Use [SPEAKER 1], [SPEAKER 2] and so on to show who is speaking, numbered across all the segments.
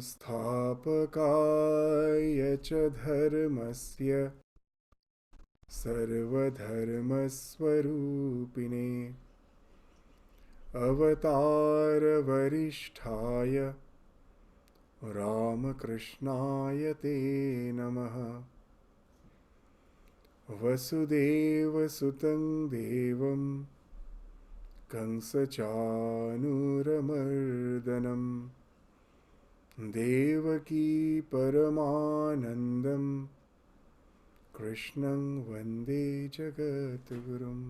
[SPEAKER 1] संस्थापकाय च धर्मस्य सर्वधर्मस्वरूपिणे अवतारवरिष्ठाय रामकृष्णाय ते नमः। वसुदेवसुतं देवं कंसचानूरमर्दनं देवकी परमानन्दं कृष्णं वन्दे जगद्गुरुम्।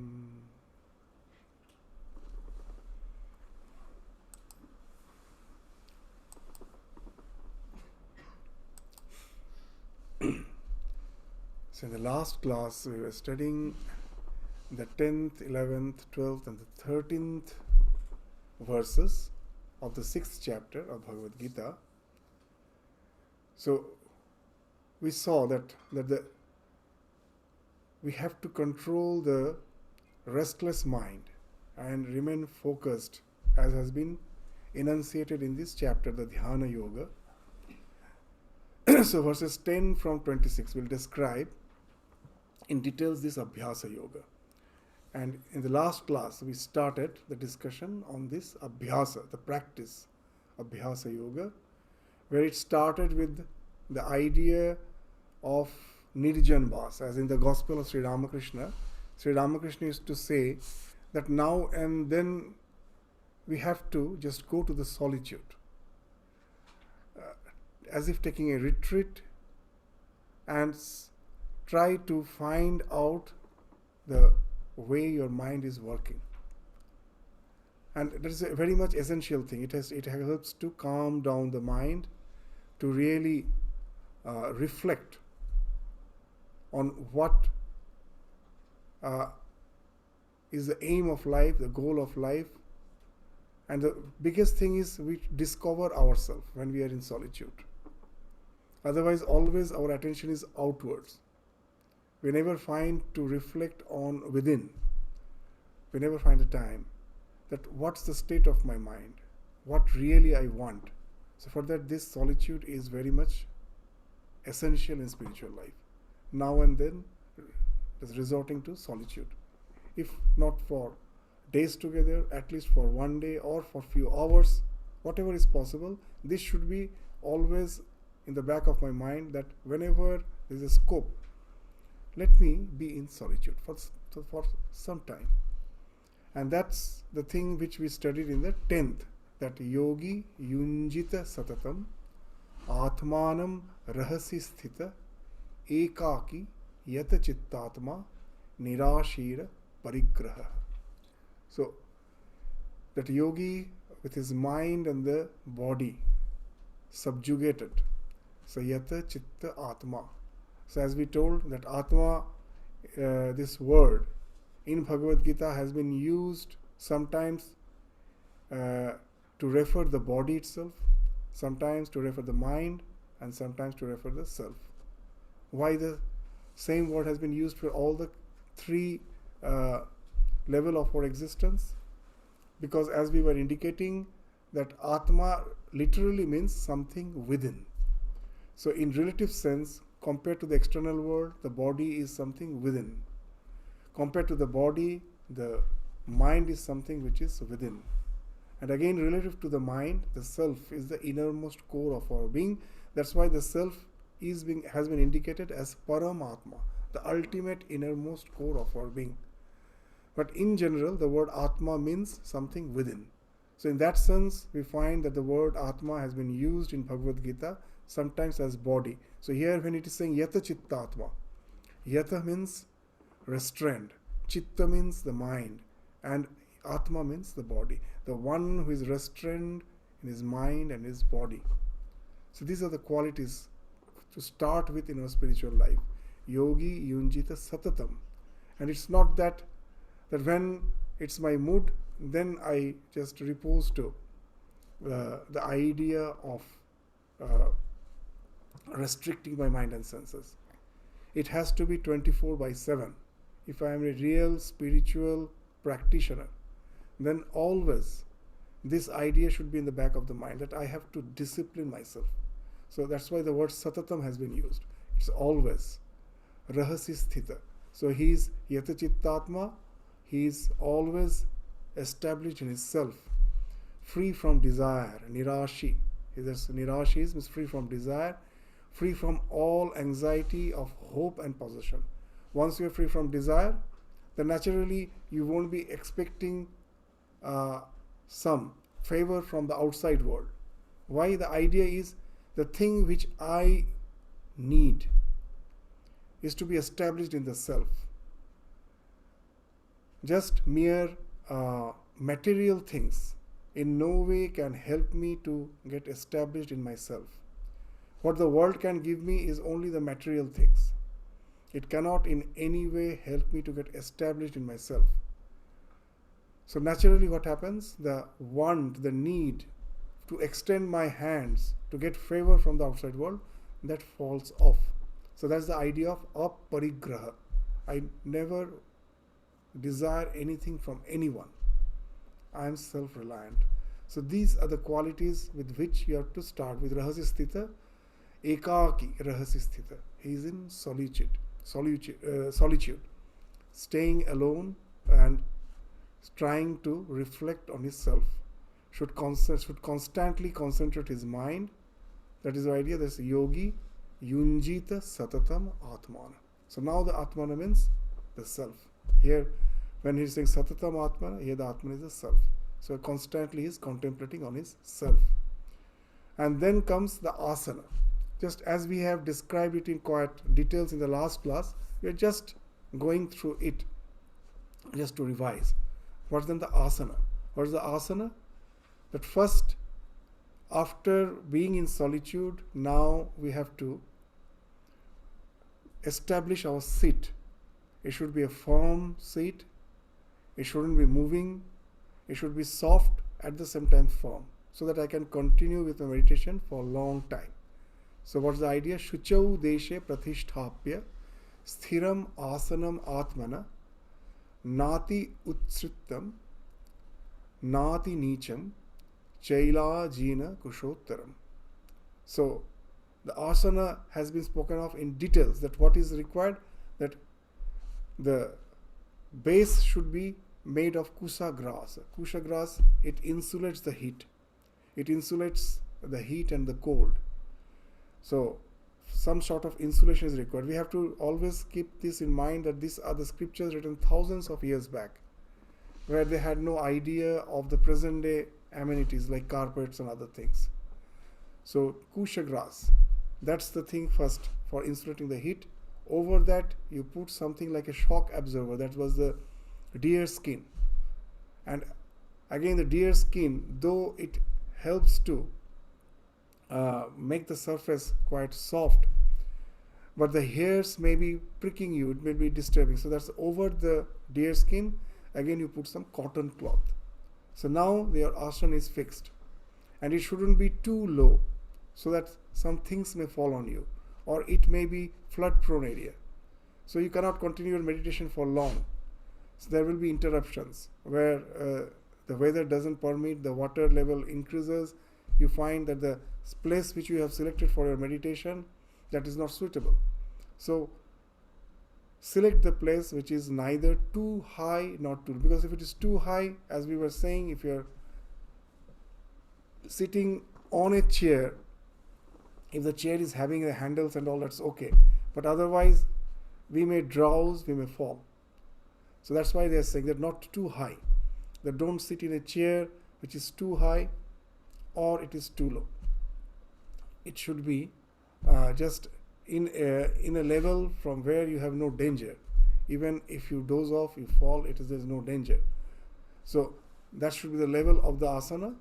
[SPEAKER 1] So in the last class we were studying the 10th, 11th, 12th and the 13th verses of the 6th chapter of Bhagavad Gita. So we saw that we have to control the restless mind and remain focused, as has been enunciated in this chapter, the Dhyana Yoga. So verses 10 from 26 will describe in details this Abhyasa Yoga. And in the last class we started the discussion on this Abhyasa, the practice Abhyasa Yoga, where it started with the idea of Nirjan Vas, as in the Gospel of Sri Ramakrishna. Sri Ramakrishna used to say that now and then we have to just go to the solitude, as if taking a retreat, and try to find out the way your mind is working. And that is a very much essential thing. It helps to calm down the mind, to really reflect on what is the aim of life, the goal of life. And the biggest thing is we discover ourselves when we are in solitude. Otherwise, always our attention is outwards. We never find to reflect on within. We never find the time that what's the state of my mind, what really I want. So for that, this solitude is very much essential in spiritual life. Now and then, is resorting to solitude. If not for days together, at least for one day or for few hours, whatever is possible, this should be always in the back of my mind, that whenever there is a scope, let me be in solitude for some time. And that's the thing which we studied in the 10th, that yogi yunjita satatam atmanam rahasi sthita ekaki yata chittatma nirashira parigraha. So that yogi with his mind and the body subjugated, so yata chitta atma. So as we told that Atma, this word in Bhagavad Gita has been used sometimes to refer the body itself, sometimes to refer the mind, and sometimes to refer the self. Why the same word has been used for all the three level of our existence? Because as we were indicating, that Atma literally means something within. So in relative sense, compared to the external world, the body is something within. Compared to the body, the mind is something which is within. And again, relative to the mind, the self is the innermost core of our being. That's why the self has been indicated as Paramatma, the ultimate innermost core of our being. But in general, the word Atma means something within. So in that sense, we find that the word Atma has been used in Bhagavad Gita sometimes as body. So here when it is saying Yata Chittatma, Yata means restrained, Chitta means the mind, and Atma means the body. The one who is restrained in his mind and his body. So these are the qualities to start with in our spiritual life. Yogi yunjita satatam. And it's not that when it's my mood, then I just repose to the idea of restricting my mind and senses. It has to be 24/7. If I am a real spiritual practitioner, then always This idea should be in the back of the mind that I have to discipline myself. So that's why the word satatam has been used. It's always. Rahasi sthita. So he is yata chittatma, he is always established in his self, free from desire, nirashi. Nirashi means free from desire, free from all anxiety of hope and possession. Once you are free from desire, then naturally you won't be expecting some favor from the outside world. Why? The idea is the thing which I need is to be established in the self. Just mere material things in no way can help me to get established in myself. What the world can give me is only the material things. It cannot in any way help me to get established in myself. So naturally what happens? The want, the need to extend my hands to get favor from the outside world, that falls off. So that's the idea of aparigraha. I never desire anything from anyone. I am self-reliant. So these are the qualities with which you have to start with. Rahasi sthita, ekaki rahasi sthita. He is in solitude, staying alone and trying to reflect on his self. Should constantly concentrate his mind. That is the idea. That's yogi yunjita satatam atmana. So now the atmana means the self. Here, when he is saying satatam atmana, here the atman is the self. So constantly he is contemplating on his self. And then comes the asana. Just as we have described it in quite details in the last class, we are just going through it just to revise. What's then the asana? What is the asana? That first, after being in solitude, now we have to establish our seat. It should be a firm seat. It shouldn't be moving. It should be soft, at the same time firm, so that I can continue with my meditation for a long time. So what's the idea? Shuchau deshe pratisthapya sthiram asanam atmana nati utsrittam nati nicham chaila jina kushottaram. So the asana has been spoken of in details, that what is required, that the base should be made of kusa grass. Kusa grass, it insulates the heat. It insulates the heat and the cold. So some sort of insulation is required. We have to always keep this in mind, that these are the scriptures written thousands of years back, where they had no idea of the present day amenities like carpets and other things. So kusha grass, that's the thing first for insulating the heat. Over that you put something like a shock absorber. That was the deer skin. And again, the deer skin, though it helps to make the surface quite soft, but the hairs may be pricking you, it may be disturbing. So that's over the deer skin. Again you put some cotton cloth. So now your asana is fixed, and it shouldn't be too low so that some things may fall on you, or it may be flood prone area. So you cannot continue your meditation for long. So there will be interruptions where the weather doesn't permit, the water level increases. You find that the place which you have selected for your meditation, that is not suitable. So select the place which is neither too high nor too low. Because if it is too high, as we were saying, if you are sitting on a chair, if the chair is having the handles and all, that's okay. But otherwise, we may drowse, we may fall. So that's why they are saying that not too high. That don't sit in a chair which is too high or it is too low. It should be just in a level from where you have no danger. Even if you doze off, you fall, there's no danger. So that should be the level of the asana,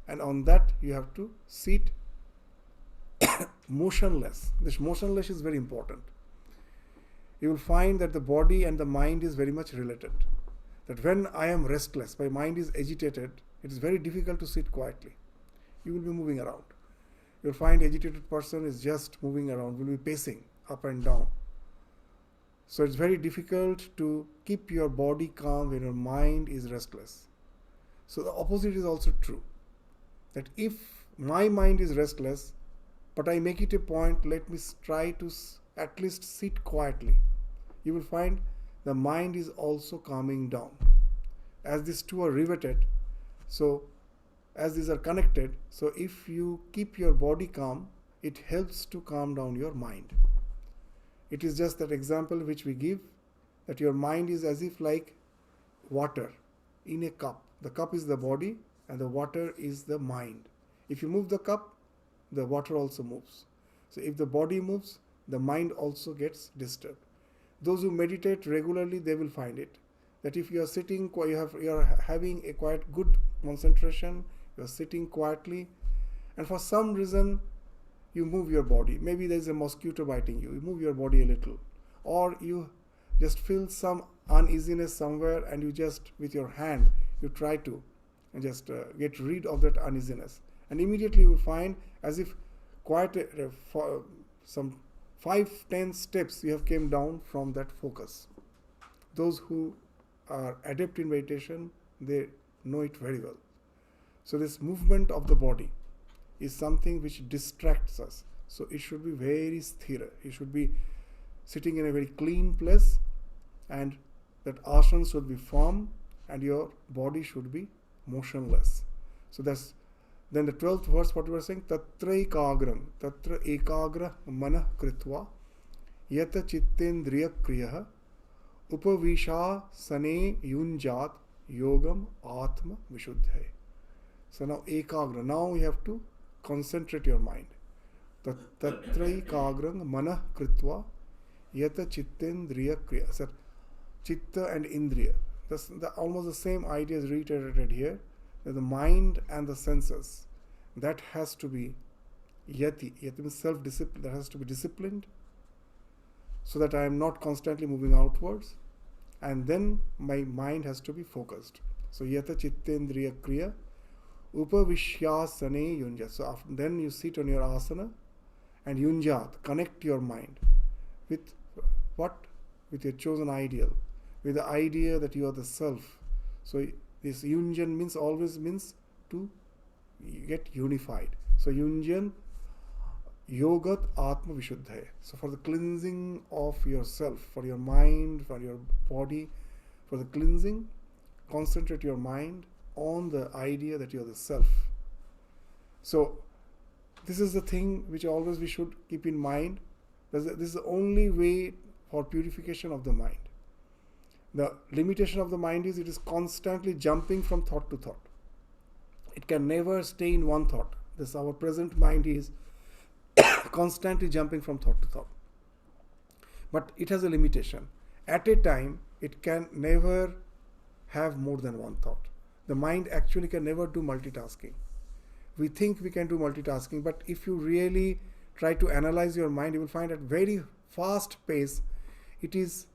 [SPEAKER 1] and on that you have to sit motionless. This motionless is very important. You will find that the body and the mind is very much related. That when I am restless, my mind is agitated, it is very difficult to sit quietly. You will be moving around. You will find agitated person is just moving around, will be pacing up and down. So it's very difficult to keep your body calm when your mind is restless. So the opposite is also true. That if my mind is restless, but I make it a point, let me try to at least sit quietly. You will find the mind is also calming down. As these two are riveted, so as these are connected, so if you keep your body calm, it helps to calm down your mind. It is just that example which we give, that your mind is as if like water in a cup. The cup is the body and the water is the mind. If you move the cup, the water also moves. So if the body moves, the mind also gets disturbed. Those who meditate regularly, they will find it. That if you are sitting, you are having a quite good concentration, you are sitting quietly, and for some reason you move your body. Maybe there is a mosquito biting you. You move your body a little, or you just feel some uneasiness somewhere, and you just with your hand you try to just get rid of that uneasiness, and immediately you will find as if quite some 5-10 steps you have came down from that focus. Those who are adept in meditation, they know it very well. So this movement of the body is something which distracts us. So it should be very sthira. You should be sitting in a very clean place, and that asana should be firm, and your body should be motionless. So that's then the 12th verse, what we were saying, tatra ekagra manah kritva yata chittendriya kriya upavisha sane yunjat yogam atma vishuddhe. So now ekagra, now you have to concentrate your mind. Tatra ekagra manah kritva yata chittendriya kriya. So chitta and indriya, that's almost the same idea is reiterated here. That the mind and the senses, that has to be yati means self-discipline, that has to be disciplined, so that I am not constantly moving outwards, and then my mind has to be focused. So yata chittendriya kriya upavishyasane yunjat. So then you sit on your asana and yunjat, connect your mind with what? With your chosen ideal, with the idea that you are the self. So this yunjan means always means to get unified. So yunjan yogat atma vishuddhaya. So for the cleansing of yourself, for your mind, for your body, for the cleansing, concentrate your mind on the idea that you are the self. So this is the thing which always we should keep in mind. This is the only way for purification of the mind. The limitation of the mind is it is constantly jumping from thought to thought. It can never stay in one thought. This our present mind is constantly jumping from thought to thought. But it has a limitation. At a time, it can never have more than one thought. The mind actually can never do multitasking. We think we can do multitasking, but if you really try to analyze your mind, you will find at very fast pace, it is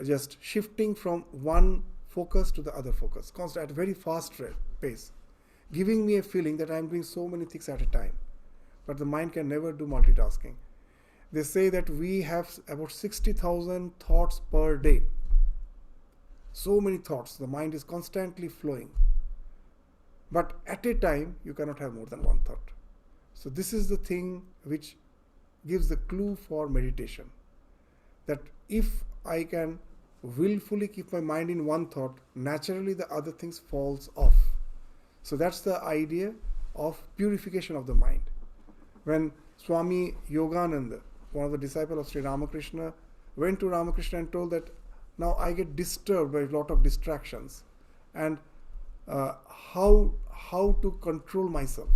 [SPEAKER 1] just shifting from one focus to the other focus, constant at a very fast pace, giving me a feeling that I am doing so many things at a time. But the mind can never do multitasking. They say that we have about 60,000 thoughts per day. So many thoughts, the mind is constantly flowing. But at a time, you cannot have more than one thought. So this is the thing which gives the clue for meditation. That if I can willfully keep my mind in one thought, naturally the other things falls off. So that's the idea of purification of the mind. When Swami Yogananda, one of the disciples of Sri Ramakrishna, went to Ramakrishna and told that now I get disturbed by a lot of distractions, and how to control myself.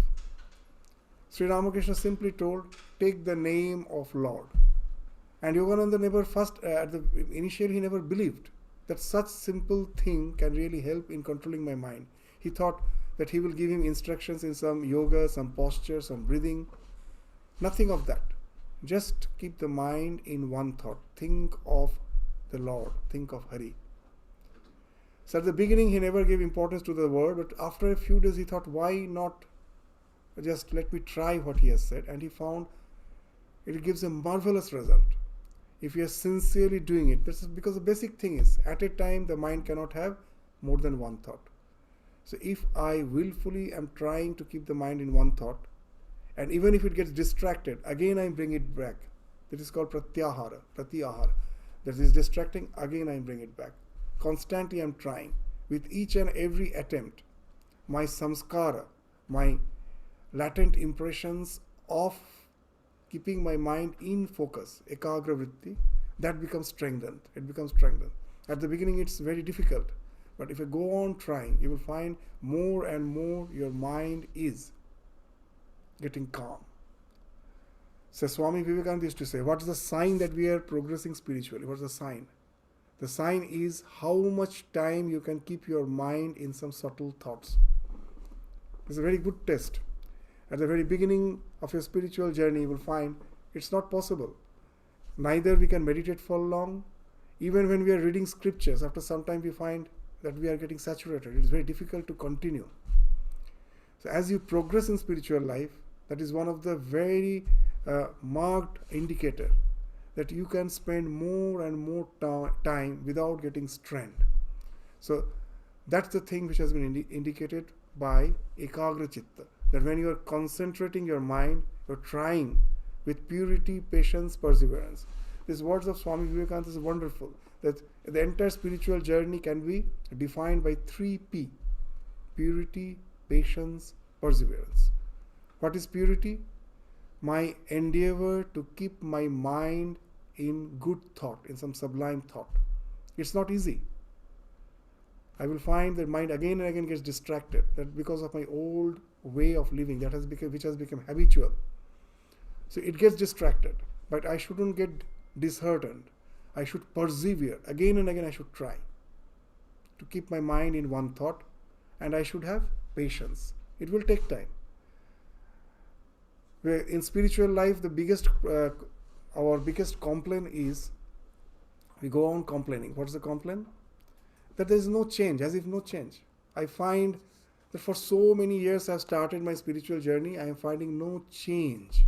[SPEAKER 1] Sri Ramakrishna simply told, take the name of Lord. And Yogananda never initially he never believed that such simple thing can really help in controlling my mind. He thought that he will give him instructions in some yoga, some posture, some breathing. Nothing of that. Just keep the mind in one thought. Think of the Lord. Think of Hari. So at the beginning he never gave importance to the word, but after a few days he thought, why not just let me try what he has said? And he found it gives a marvelous result. If you are sincerely doing it, this is because the basic thing is, at a time the mind cannot have more than one thought. So if I willfully am trying to keep the mind in one thought, and even if it gets distracted, again I bring it back. That is called pratyahara. That is distracting, again I bring it back. Constantly I am trying. With each and every attempt, my samskara, my latent impressions of keeping my mind in focus, ekagra vritti, that becomes strengthened. It becomes strengthened. At the beginning it's very difficult, but if you go on trying, you will find more and more your mind is getting calm. So Swami Vivekananda used to say, what is the sign that we are progressing spiritually? What is the sign? The sign is how much time you can keep your mind in some subtle thoughts. It's a very good test. At the very beginning of your spiritual journey, you will find it's not possible. Neither we can meditate for long. Even when we are reading scriptures, after some time we find that we are getting saturated. It's very difficult to continue. So as you progress in spiritual life, that is one of the very marked indicator that you can spend more and more time without getting strained. So that's the thing which has been indicated by ekagra chitta, that when you are concentrating your mind, you're trying with purity, patience, perseverance. These words of Swami Vivekananda is wonderful, that the entire spiritual journey can be defined by 3P: purity, patience, perseverance. What is purity? My endeavor to keep my mind in good thought, in some sublime thought. It's not easy. I will find that mind again and again gets distracted. That because of my old way of living, which has become habitual. So it gets distracted. But I shouldn't get disheartened. I should persevere. Again and again I should try to keep my mind in one thought, and I should have patience. It will take time. In spiritual life, our biggest complaint is we go on complaining. What's the complaint? That there is no change, as if no change. I find that for so many years I've started my spiritual journey, I am finding no change.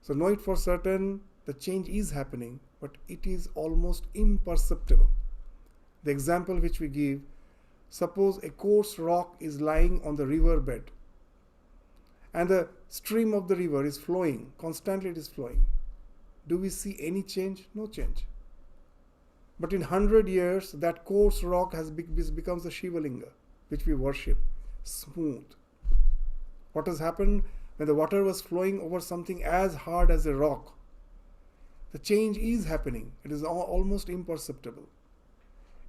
[SPEAKER 1] So know it for certain, the change is happening, but it is almost imperceptible. The example which we give, suppose a coarse rock is lying on the river bed, and the stream of the river is flowing, constantly it is flowing. Do we see any change? No change. But in 100 years, that coarse rock becomes a Shivalinga, which we worship, smooth. What has happened when the water was flowing over something as hard as a rock? The change is happening. It is almost imperceptible.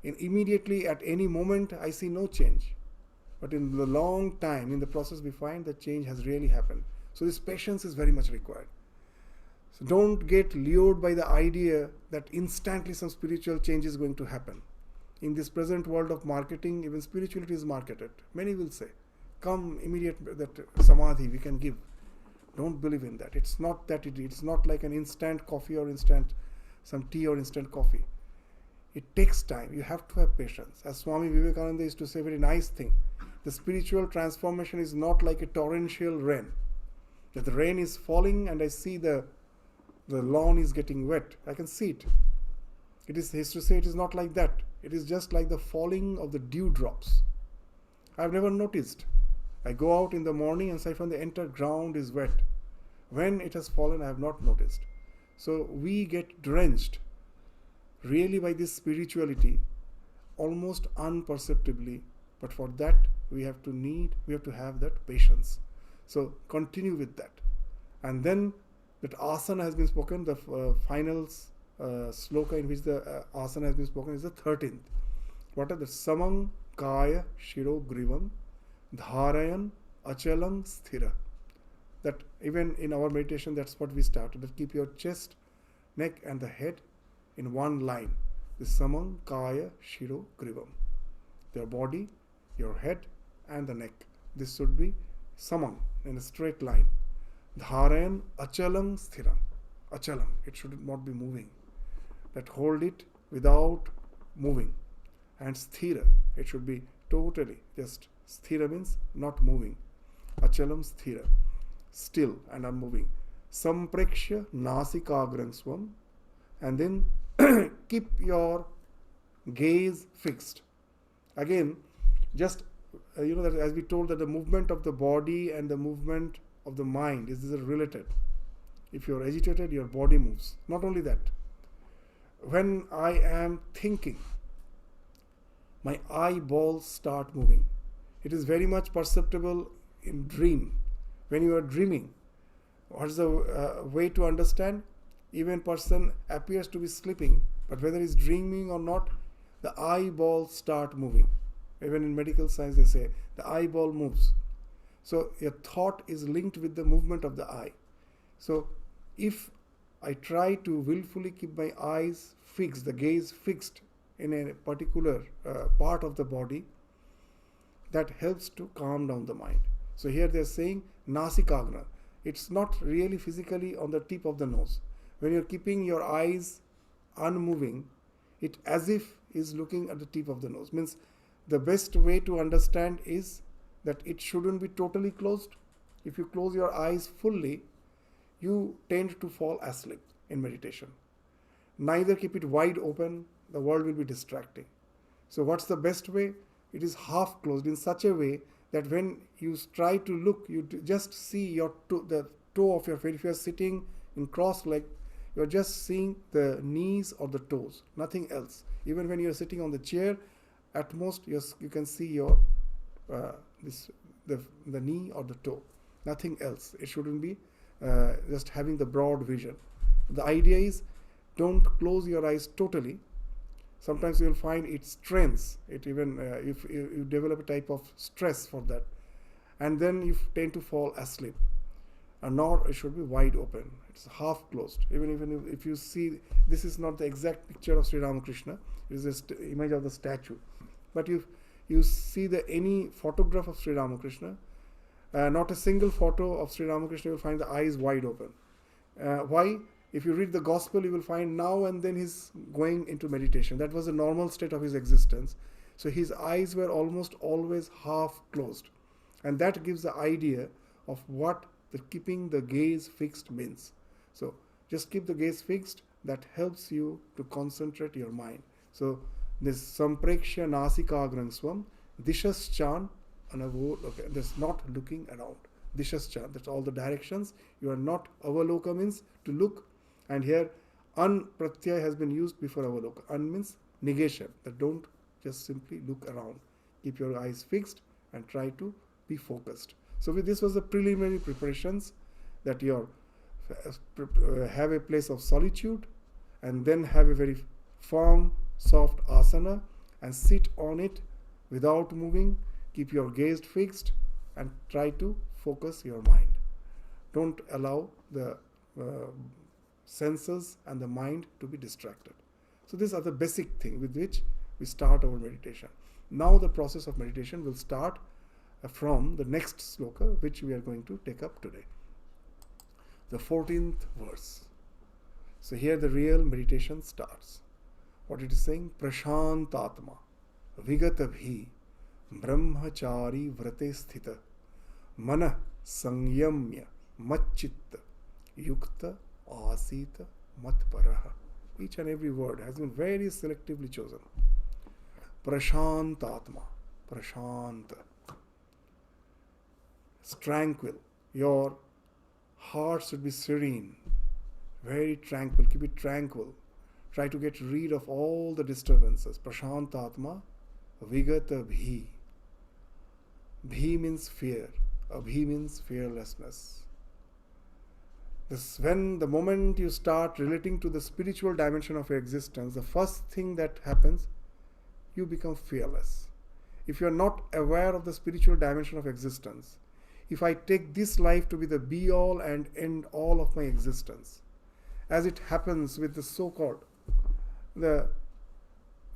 [SPEAKER 1] And immediately at any moment, I see no change. But in the long time, in the process, we find that change has really happened. So this patience is very much required. So don't get lured by the idea that instantly some spiritual change is going to happen. In this present world of marketing, even spirituality is marketed. Many will say, come immediate that samadhi we can give. Don't believe in that. It's not that it's not like an instant coffee or instant some tea or instant coffee. It takes time. You have to have patience. As Swami Vivekananda used to say, a very nice thing. The spiritual transformation is not like a torrential rain. That the rain is falling and I see the lawn is getting wet. I can see it. He used to say it is not like that. It is just like the falling of the dewdrops. I have never noticed. I go out in the morning and find the entire ground is wet. When it has fallen, I have not noticed. So we get drenched really by this spirituality almost imperceptibly, but for that we have to have that patience. So continue with that. And then that asana has been spoken, the final sloka in which the asana has been spoken is the 13th. What are the samang kaya shiro grivam dharayan achalam sthira. That even in our meditation, that's what we started. That keep your chest, neck and the head in one line. The samang kaya shiro grivam. Your body, your head and the neck. This should be samang, in a straight line. Dharayan achalam sthiram. Achalam, it should not be moving. That hold it without moving. And sthira, it should be totally just sthira means not moving. Achalam sthira, still and unmoving. Sampreksha nasikagram swam, and then keep your gaze fixed. Again, Just that as we told that the movement of the body and the movement of the mind is related. If you're agitated, your body moves. Not only that, when I am thinking, my eyeballs start moving. It is very much perceptible in dream. When you are dreaming, what's the way to understand? Even person appears to be sleeping, but whether he's dreaming or not, the eyeballs start moving. Even in medical science they say the eyeball moves. So your thought is linked with the movement of the eye. So if I try to willfully keep my eyes fixed, the gaze fixed in a particular part of the body, that helps to calm down the mind. So here they are saying nasikagna. It's not really physically on the tip of the nose. When you're keeping your eyes unmoving, it as if is looking at the tip of the nose. Means the best way to understand is that it shouldn't be totally closed. If you close your eyes fully, you tend to fall asleep in meditation. Neither keep it wide open, the world will be distracting. So what's the best way? It is half closed in such a way that when you try to look, you just see your the toe of your feet. If you are sitting in cross leg, you are just seeing the knees or the toes, nothing else. Even when you are sitting on the chair, at most you can see your the knee or the toe, nothing else. It shouldn't be just having the broad vision. The idea is don't close your eyes totally. Sometimes you will find it strains. It even if you develop a type of stress for that, and then you tend to fall asleep. And nor it should be wide open. It's half closed. Even if you see, this is not the exact picture of Sri Ramakrishna. It is an image of the statue. But if you see any photograph of Sri Ramakrishna, not a single photo of Sri Ramakrishna, you will find the eyes wide open. Why? If you read the gospel, you will find now and then he's going into meditation. That was a normal state of his existence. So his eyes were almost always half closed. And that gives the idea of what keeping the gaze fixed means. So just keep the gaze fixed. That helps you to concentrate your mind. So this sampreksha nasikagram swam dishaschan anavur. Okay, there's not looking around. Dishaschan, that's all the directions. You are not, avaloka means to look. And here an pratyaya has been used before avaloka. An means negation, that don't just simply look around. Keep your eyes fixed and try to be focused. So this was the preliminary preparations, that you have a place of solitude and then have a very firm, soft asana and sit on it without moving. Keep your gaze fixed and try to focus your mind. Don't allow the senses and the mind to be distracted. So these are the basic things with which we start our meditation. Now the process of meditation will start from the next sloka, which we are going to take up today. The 14th verse. So here the real meditation starts. What it is saying? Prashantatma vigatabhi brahmachari vrate sthita manah sanyamya macchitta yukta asita matparaha. Each and every word has been very selectively chosen. Prashantatma, prashanta. It's tranquil. Your heart should be serene, very tranquil. Keep it tranquil. Try to get rid of all the disturbances. Prashantatma vigata bhi. Bhi means fear. Abhi means fearlessness. When the moment you start relating to the spiritual dimension of your existence, the first thing that happens, you become fearless. If you are not aware of the spiritual dimension of existence, if I take this life to be the be-all and end-all of my existence, as it happens with the so-called, those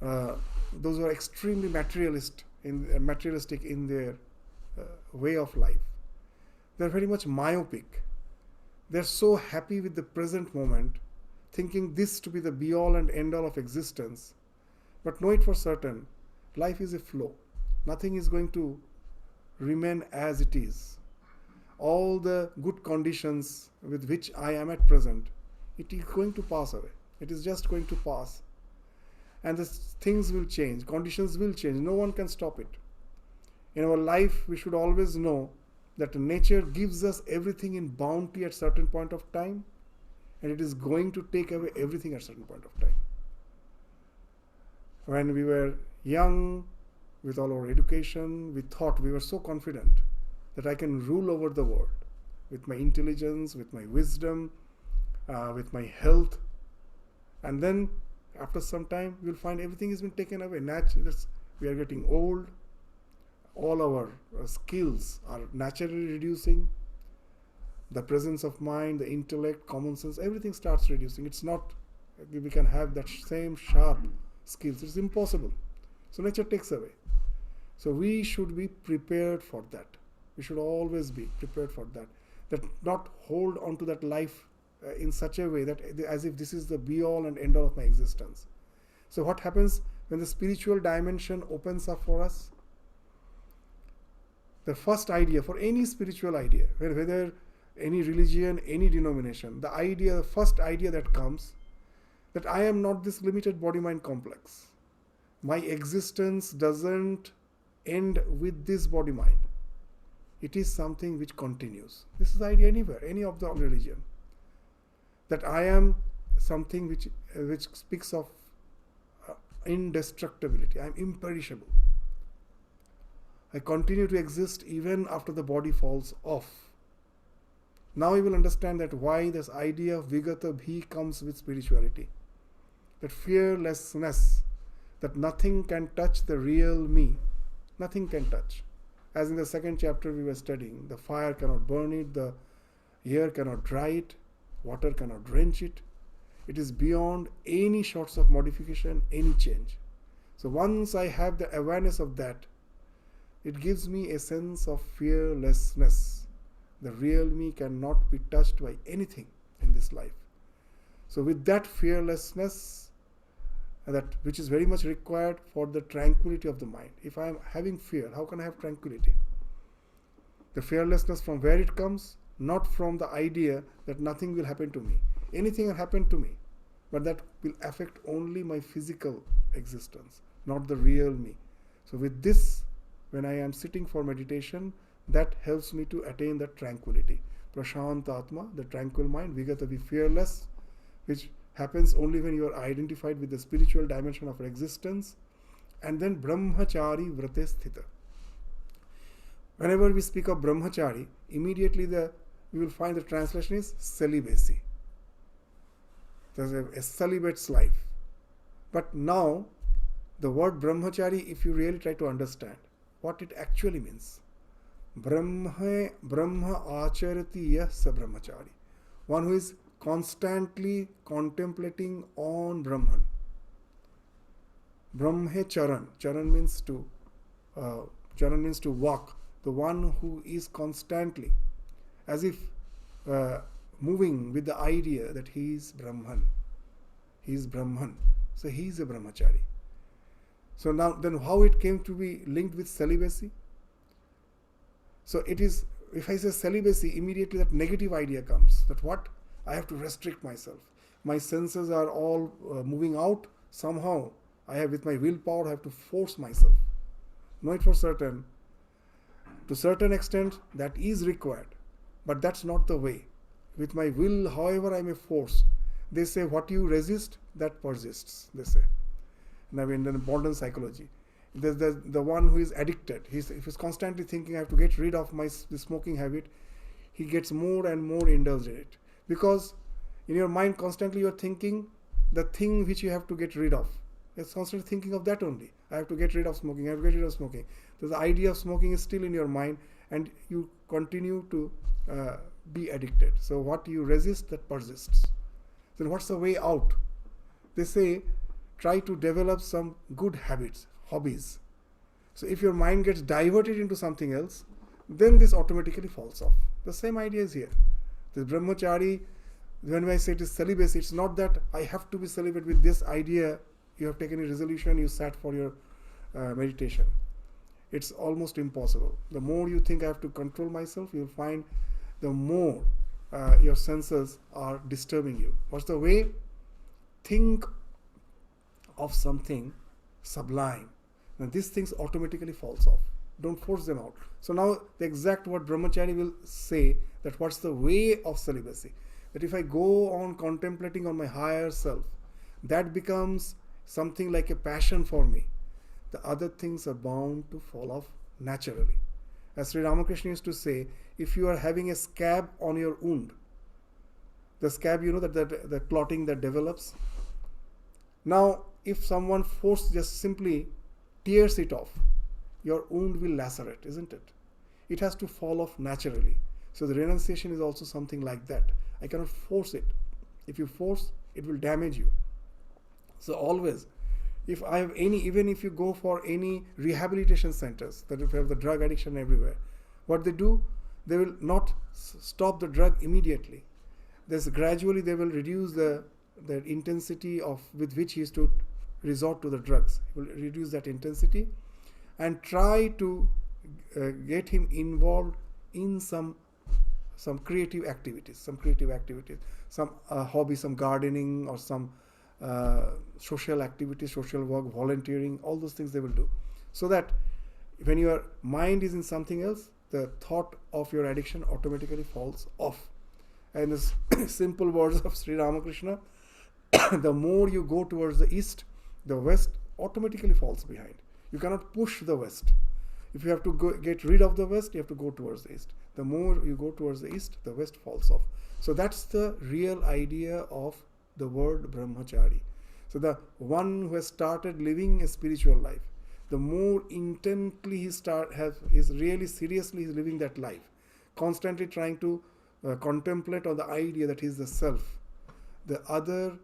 [SPEAKER 1] who are extremely materialistic in their way of life, they are very much myopic. They are so happy with the present moment, thinking this to be the be-all and end-all of existence. But know it for certain, life is a flow. Nothing is going to remain as it is. All the good conditions with which I am at present, it is going to pass away. It is just going to pass. And the things will change, conditions will change. No one can stop it. In our life, we should always know that nature gives us everything in bounty at certain point of time, and it is going to take away everything at certain point of time. When we were young, with all our education, we thought we were so confident that I can rule over the world with my intelligence, with my wisdom, with my health. And then after some time, we'll find everything has been taken away. We are getting old. All our skills are naturally reducing. The presence of mind, the intellect, common sense, everything starts reducing. It's not, we can have that same sharp skills. It's impossible. So nature takes away. So we should be prepared for that. We should always be prepared for that. That not hold on to that life in such a way that as if this is the be all and end all of my existence. So what happens when the spiritual dimension opens up for us? The first idea for any spiritual idea, whether any religion, any denomination, the first idea that comes, that I am not this limited body-mind complex. My existence doesn't end with this body-mind. It is something which continues. This is the idea anywhere, any of the religion. That I am something which speaks of indestructibility. I am imperishable. I continue to exist even after the body falls off. Now you will understand that why this idea of vigata bhi comes with spirituality. That fearlessness, that nothing can touch the real me. Nothing can touch. As in the second chapter we were studying, the fire cannot burn it, the air cannot dry it, water cannot drench it. It is beyond any sorts of modification, any change. So once I have the awareness of that, it gives me a sense of fearlessness. The real me cannot be touched by anything in this life. So with that fearlessness, that which is very much required for the tranquility of the mind. If I am having fear, how can I have tranquility? The fearlessness, from where it comes? Not from the idea that nothing will happen to me. Anything will happen to me, but that will affect only my physical existence, not the real me. So with this, when I am sitting for meditation, that helps me to attain that tranquility. Prashant Atma, the tranquil mind, vigata, be fearless, which happens only when you are identified with the spiritual dimension of existence. And then brahmachari vrate sthita. Whenever we speak of brahmachari, immediately we will find the translation is celibacy. There's a celibate's life. But now, the word brahmachari, if you really try to understand what it actually means, brahma acharati yas brahmachari, one who is constantly contemplating on Brahman. Brahme charan. Charan means to walk. The one who is constantly, as if moving with the idea that he is Brahman. He is Brahman. So he is a brahmachari. So now, then how it came to be linked with celibacy? So it is, if I say celibacy, immediately that negative idea comes. That what? I have to restrict myself. My senses are all moving out. Somehow, with my willpower, I have to force myself. Know it for certain. To a certain extent, that is required. But that's not the way. With my will, however I may force. They say, what you resist, that persists, they say. Now in the modern psychology. The one who is addicted, if he's constantly thinking, I have to get rid of the smoking habit, he gets more and more indulged in it. Because in your mind constantly you are thinking the thing which you have to get rid of. You're constantly thinking of that only. I have to get rid of smoking, I have to get rid of smoking. So the idea of smoking is still in your mind and you continue to be addicted. So what you resist, that persists. Then what's the way out? They say, try to develop some good habits, hobbies. So if your mind gets diverted into something else, then this automatically falls off. The same idea is here. The brahmachari, when I say it is celibacy, it's not that I have to be celibate with this idea. You have taken a resolution, you sat for your meditation. It's almost impossible. The more you think I have to control myself, you'll find the more your senses are disturbing you. What's the way? Think of something sublime. Now these things automatically falls off. Don't force them out. So now the exact what brahmachari will say, that what's the way of celibacy. That if I go on contemplating on my higher self, that becomes something like a passion for me. The other things are bound to fall off naturally. As Sri Ramakrishna used to say, if you are having a scab on your wound, the scab, that the clotting that develops. Now, if someone just simply tears it off, your wound will lacerate, isn't it? It has to fall off naturally. So the renunciation is also something like that. I cannot force it. If you force, it will damage you. So always, if I have even if you go for any rehabilitation centers, that if you have the drug addiction everywhere, what they do, they will not stop the drug immediately. Gradually they will reduce the intensity with which he is to resort to the drugs. He will reduce that intensity and try to get him involved in some creative activities, some hobby, some gardening, or some social activities, social work, volunteering, all those things they will do. So that when your mind is in something else, the thought of your addiction automatically falls off. And the simple words of Sri Ramakrishna, the more you go towards the east, the west automatically falls behind. You cannot push the west. If you have to get rid of the west, you have to go towards the east. The more you go towards the east, the west falls off. So that's the real idea of the word brahmachari. So the one who has started living a spiritual life, the more intently he's really seriously living that life, constantly trying to contemplate on the idea that he is the self, the other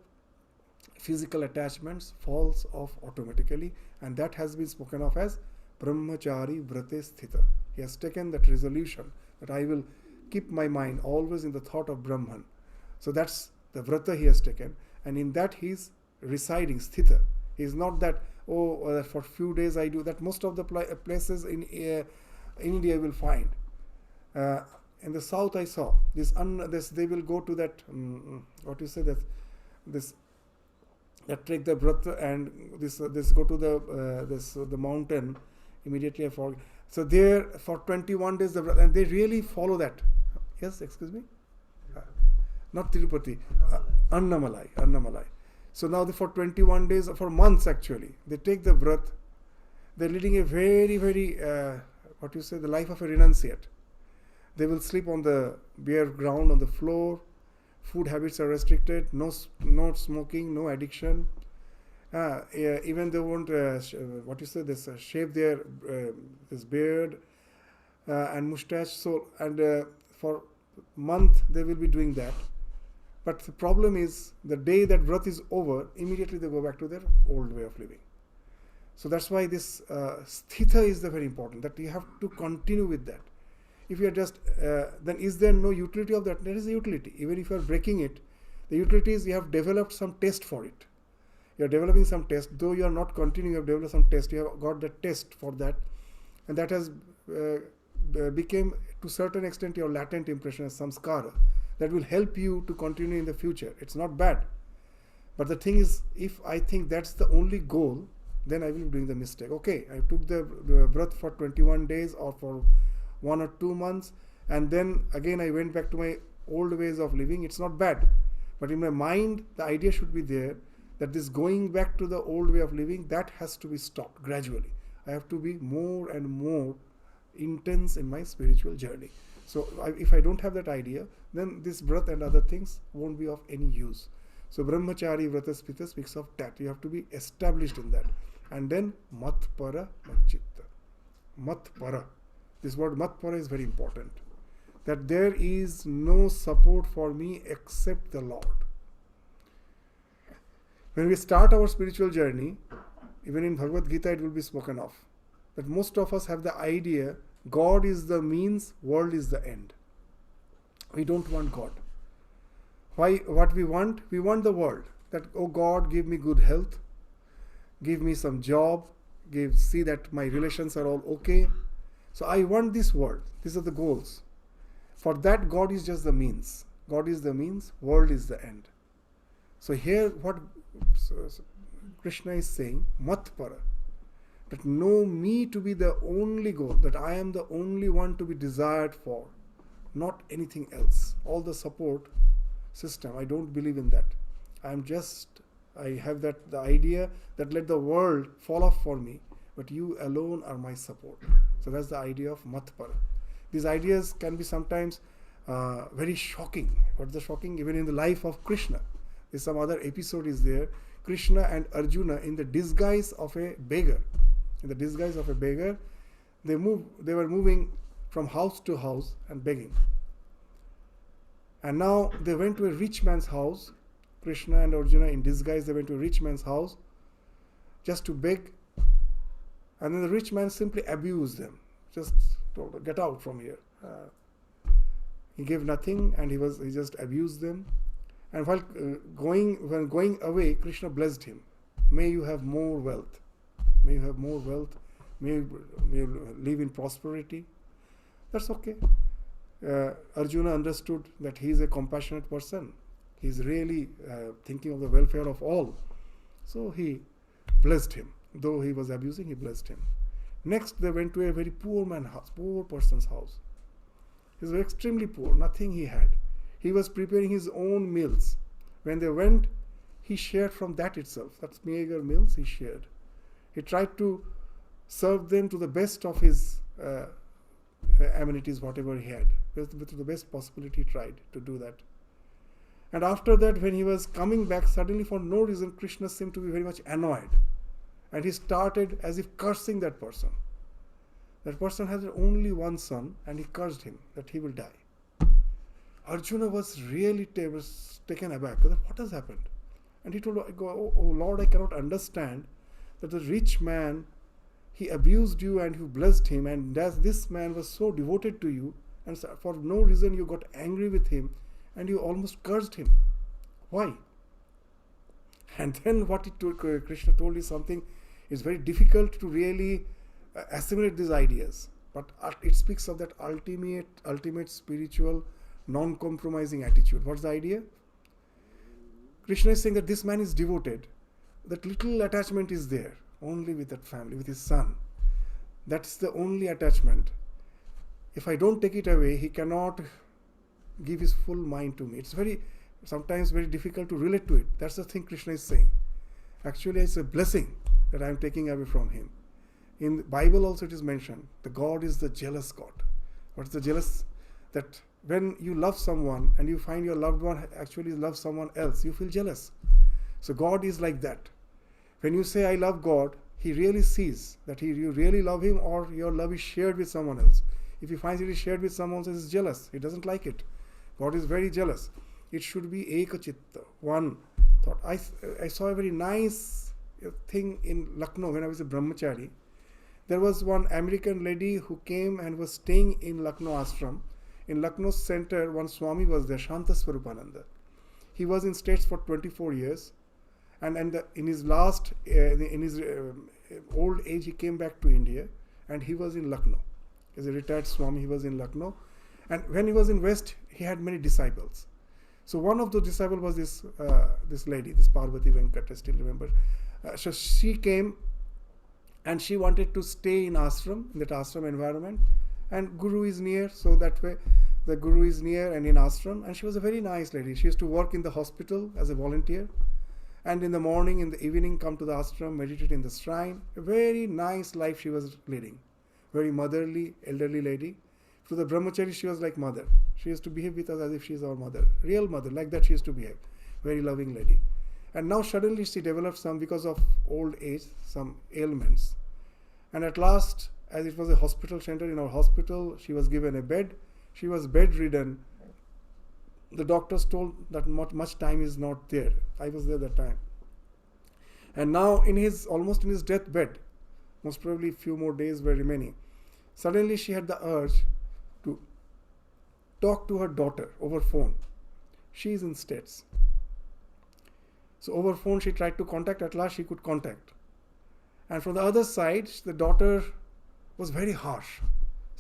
[SPEAKER 1] physical attachments falls off automatically, and that has been spoken of as brahmachari vrate sthita. He has taken that resolution that I will keep my mind always in the thought of Brahman. So that's the vrata he has taken, and in that he is residing, sthita. He is not that, for few days I do that. Most of the places in India you will find. In the south I saw this they will go to that that take the vrata, and this go to the mountain immediately. I forget. So there for 21 days and they really follow that. Yes, excuse me. Not Tirupati, Annamalai. So now for 21 days, for months actually, they take the vrat. They're leading a very, very the life of a renunciate. They will sleep on the bare ground, on the floor. Food habits are restricted. No smoking, no addiction. Even they won't shave their this beard and mustache. So for month they will be doing that. But the problem is, the day that vrat is over, immediately they go back to their old way of living. So that's why this sthita is very important, that you have to continue with that. If you are just, then is there no utility of that? There is a utility. Even if you are breaking it, the utility is you have developed some test for it. You are developing some test, though you are not continuing, you have developed some test, you have got the test for that, and that has became to certain extent your latent impression as samskara. That will help you to continue in the future. It's not bad. But the thing is, if I think that's the only goal, then I will be doing the mistake. Okay, I took the vrat for 21 days or for 1 or 2 months, and then again I went back to my old ways of living. It's not bad. But in my mind, the idea should be there that this going back to the old way of living, that has to be stopped gradually. I have to be more and more intense in my spiritual journey. So if I don't have that idea, then this vrat and other things won't be of any use. So brahmachari vrata spita speaks of that. You have to be established in that. And then matpara matchitta. Matpara. This word matpara is very important. That there is no support for me except the Lord. When we start our spiritual journey, even in Bhagavad Gita it will be spoken of, that most of us have the idea God is the means, world is the end. We don't want God. Why? What we want? We want the world. That, oh God, give me good health, give me some job, see that my relations are all okay. So I want this world. These are the goals. For that, God is just the means. God is the means, world is the end. So here what Krishna is saying, matpara. that know me to be the only goal, that I am the only one to be desired for, not anything else. All the support system, I don't believe in that. I have the idea that let the world fall off for me, but you alone are my support. So that's the idea of Matpara. These ideas can be sometimes very shocking. What's the shocking? Even in the life of Krishna. There's some other episode is there. Krishna and Arjuna in the disguise of a beggar. In the disguise of a beggar, they were moving from house to house and begging. And now they went to a rich man's house. Krishna and Arjuna in disguise, they went to a rich man's house just to beg. And then the rich man simply abused them. Just told them, get out from here. He gave nothing and he just abused them. And while going away, Krishna blessed him. May you have more wealth. May you have more wealth. May you live in prosperity. That's okay. Arjuna understood that he is a compassionate person. He is really thinking of the welfare of all. So he blessed him. Though he was abusing, he blessed him. Next, they went to a very poor person's house. He was extremely poor, nothing he had. He was preparing his own meals. When they went, he shared from that itself. That's meager meals he shared. He tried to serve them to the best of his amenities, whatever he had. With the best possibility, he tried to do that. And after that, when he was coming back, suddenly for no reason, Krishna seemed to be very much annoyed. And he started as if cursing that person. That person has only one son, and he cursed him that he will die. Arjuna was really taken aback. What has happened? And he told, oh Lord, I cannot understand that the rich man, he abused you and you blessed him, and as this man was so devoted to you, and for no reason you got angry with him, and you almost cursed him. Why? And then Krishna told you something. It's very difficult to really assimilate these ideas. But it speaks of that ultimate spiritual, non-compromising attitude. What's the idea? Krishna is saying that this man is devoted. That little attachment is there, only with that family, with his son. That's the only attachment. If I don't take it away, he cannot give his full mind to me. It's sometimes very difficult to relate to it. That's the thing Krishna is saying. Actually, it's a blessing that I am taking away from him. In the Bible also it is mentioned, the God is the jealous God. What's the jealous? That when you love someone and you find your loved one actually loves someone else, you feel jealous. So God is like that. When you say I love God, he really sees that you really love him, or your love is shared with someone else. If he finds it is shared with someone else, he is jealous. He doesn't like it. God is very jealous. It should be ekachitta, one thought. I saw a very nice thing in Lucknow when I was a brahmachari. There was one American lady who came and was staying in Lucknow ashram. In Lucknow center, one Swami was there, Shanta Swarupananda. He was in States for 24 years. And in his old age, he came back to India, and he was in Lucknow. As a retired Swami, he was in Lucknow. And when he was in West, he had many disciples. So one of the disciples was this lady, this Parvati Venkat, I still remember. So she came, and she wanted to stay in ashram, in that ashram environment. And Guru is near, so that way the Guru is near and in ashram. And she was a very nice lady. She used to work in the hospital as a volunteer. And in the morning, in the evening, come to the ashram, meditate in the shrine. A very nice life she was leading. Very motherly, elderly lady. To the brahmachari, she was like mother. She used to behave with us as if she is our mother. Real mother, like that she used to behave. Very loving lady. And now suddenly she developed because of old age, some ailments. And at last, as it was a hospital center, in our hospital, she was given a bed. She was bedridden. The doctors told that much time is not there. I was there that time. And now almost in his deathbed, most probably a few more days were remaining. Suddenly she had the urge to talk to her daughter over phone. She is in States. So over phone she tried to contact. At last she could contact. And from the other side, the daughter was very harsh.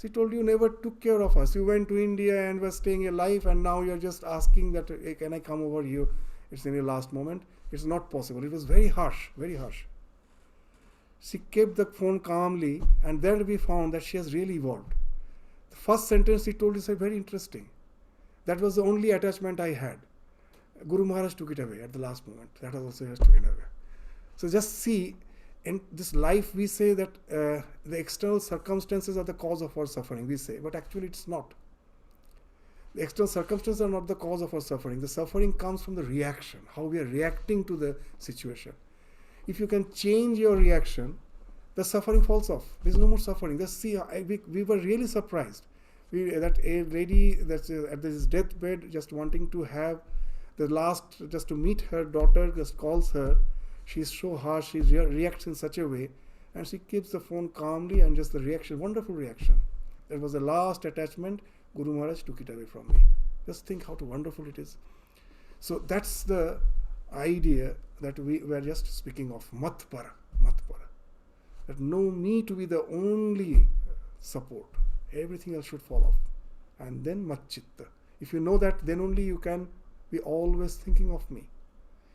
[SPEAKER 1] She told, you never took care of us. You went to India and were staying your life, and now you're just asking that, hey, can I come over here? It's in your last moment. It's not possible. It was very harsh, very harsh. She kept the phone calmly, and then we found that she has really evolved. The first sentence she told is very interesting. That was the only attachment I had. Guru Maharaj took it away at the last moment. That was also taken away. So just see, in this life we say that the external circumstances are the cause of our suffering, we say, but actually it's not. The external circumstances are not the cause of our suffering. The suffering comes from the reaction, how we are reacting to the situation. If you can change your reaction, the suffering falls off. There is no more suffering. Just see, we were really surprised. That a lady that's at this deathbed, just wanting to have the last, just to meet her daughter, just calls her. She's so harsh, she reacts in such a way, and she keeps the phone calmly, and just the reaction, wonderful reaction. That was the last attachment. Guru Maharaj took it away from me. Just think how wonderful it is. So that's the idea that we were just speaking of, matpara. That know me to be the only support. Everything else should fall off. And then matchitta. If you know that, then only you can be always thinking of me.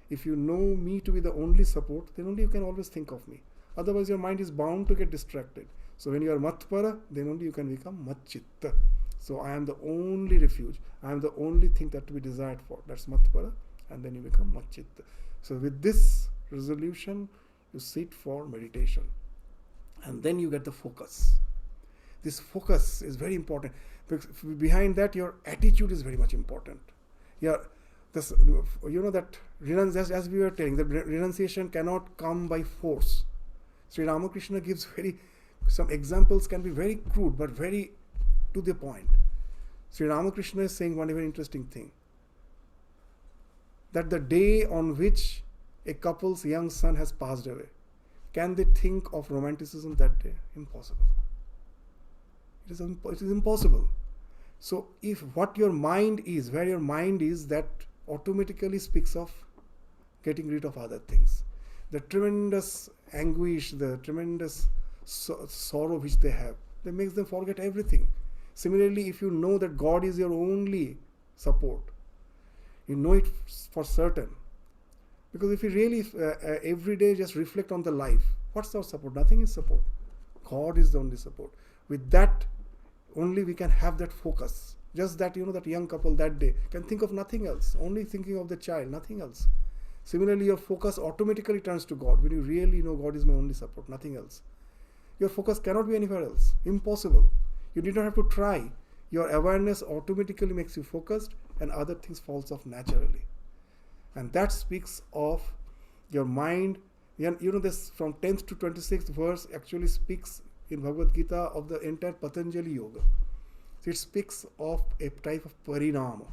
[SPEAKER 1] If you know me to be the only support, then only you can always think of me. Otherwise your mind is bound to get distracted. So when you are matpara, then only you can become matchitta. So I am the only refuge. I am the only thing that to be desired for. That's matpara. And then you become matchitta. So with this resolution, you sit for meditation. And then you get the focus. This focus is very important. Because behind that, your attitude is very much important. That as we were telling, the renunciation cannot come by force. Sri Ramakrishna gives some examples can be very crude, but very to the point. Sri Ramakrishna is saying one very interesting thing. That the day on which a couple's young son has passed away, can they think of romanticism that day? Impossible. It is impossible. So if what your mind is, where your mind is, that automatically speaks of getting rid of other things. The tremendous anguish, the tremendous sorrow which they have, that makes them forget everything. Similarly, if you know that God is your only support, you know it for certain. Because if you really every day just reflect on the life, what's our support? Nothing is support. God is the only support. With that, only we can have that focus. Just that, that young couple that day can think of nothing else, only thinking of the child, nothing else. Similarly, your focus automatically turns to God when you really know God is my only support, nothing else. Your focus cannot be anywhere else. Impossible. You did not have to try. Your awareness automatically makes you focused, and other things falls off naturally. And that speaks of your mind. This from 10th to 26th verse actually speaks in Bhagavad Gita of the entire Patanjali Yoga. So it speaks of a type of parinama.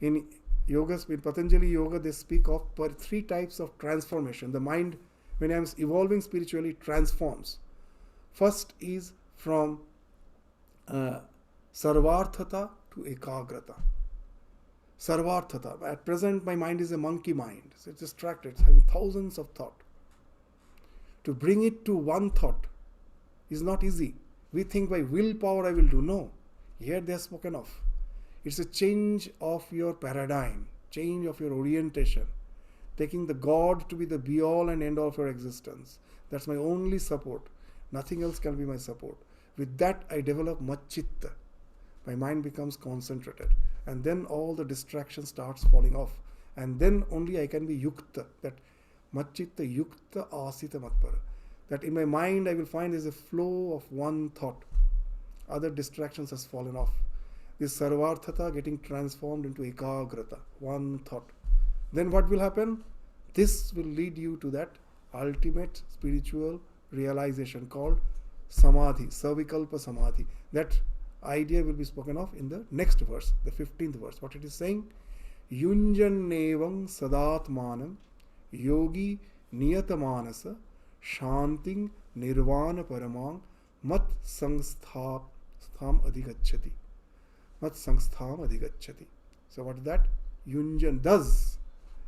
[SPEAKER 1] In Patanjali Yoga, they speak of 3 types of transformation. The mind, when I am evolving spiritually, transforms. First is from sarvarthata to ekagrata. Sarvarthata. At present, my mind is a monkey mind. So it's distracted. It's having thousands of thoughts. To bring it to one thought is not easy. We think by willpower I will do. No. Here they are spoken of. It's a change of your paradigm, change of your orientation, taking the God to be the be-all and end-all of your existence. That's my only support. Nothing else can be my support. With that, I develop matchitta. My mind becomes concentrated. And then all the distraction starts falling off. And then only I can be yukta. That matchitta yukta asita matpara. That in my mind I will find there is a flow of one thought. Other distractions has fallen off. This sarvarthata getting transformed into ekagrata, one thought. Then what will happen? This will lead you to that ultimate spiritual realization called samadhi, savikalpa samadhi. That idea will be spoken of in the next verse, the 15th verse. What it is saying? Yunjannevam sadatmanam yogi niyatamanasa shanting nirvana paramang mat sangstham adhigacchati. Mat sangstham adhigacchati. So what is that? Yunjan does.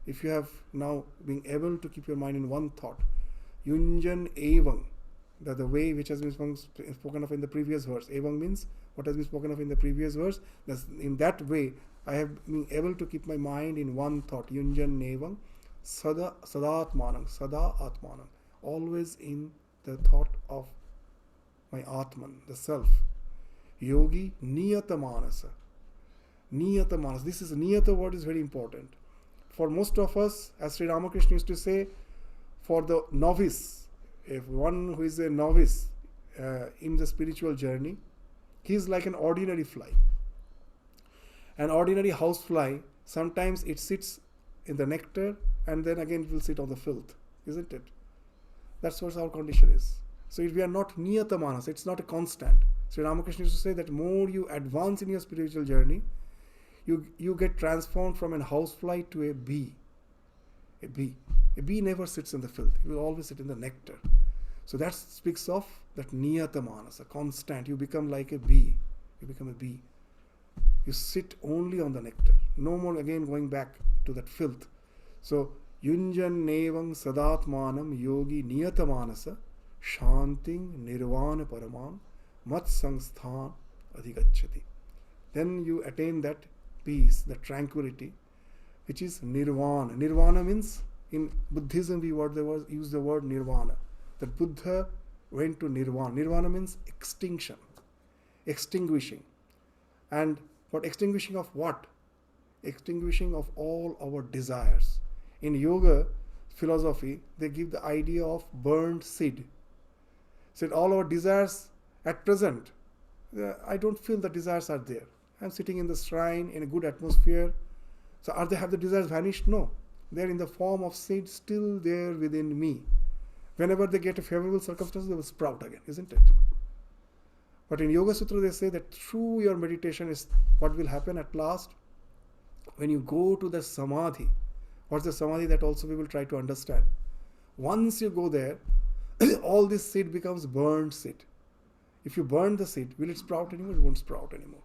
[SPEAKER 1] If you have now been able to keep your mind in one thought, Yunjan evam, that the way which has been spoken of in the previous verse. Evam means what has been spoken of in the previous verse. In that way, I have been able to keep my mind in one thought. Yunjan evam sadatmanam, sada atmanam. Always in the thought of my Atman, the self. Yogi niyata manasa. Niyata manas. This is niyata word is very important. For most of us, as Sri Ramakrishna used to say, for the novice, if one who is a novice in the spiritual journey, he is like an ordinary fly. An ordinary house fly, sometimes it sits in the nectar and then again it will sit on the filth, isn't it? That's what our condition is. So if we are not niyata manas, it's not a constant. Sri Ramakrishna used to say that more you advance in your spiritual journey, you get transformed from a housefly to a bee. A bee. A bee never sits in the filth. It will always sit in the nectar. So that speaks of that niyata manas, a constant. You become like a bee. You become a bee. You sit only on the nectar. No more again going back to that filth. So, yunjan nevang sadatmanam yogi niyata manasa shanting nirvana paramam mat samsthan adhigacchati. Then you attain that peace, that tranquility, which is nirvana. Nirvana means, in Buddhism we use the word nirvana. That Buddha went to nirvana. Nirvana means extinction, extinguishing. And for extinguishing of what? Extinguishing of all our desires. In yoga philosophy, they give the idea of burned seed. So all our desires at present, I don't feel the desires are there. I'm sitting in the shrine in a good atmosphere. So have the desires vanished? No. They're in the form of seed still there within me. Whenever they get a favorable circumstance, they will sprout again, isn't it? But in Yoga Sutra, they say that through your meditation is what will happen at last. When you go to the samadhi, what's the samadhi, that also we will try to understand. Once you go there, all this seed becomes burned seed. If you burn the seed, will it sprout anymore? It won't sprout anymore.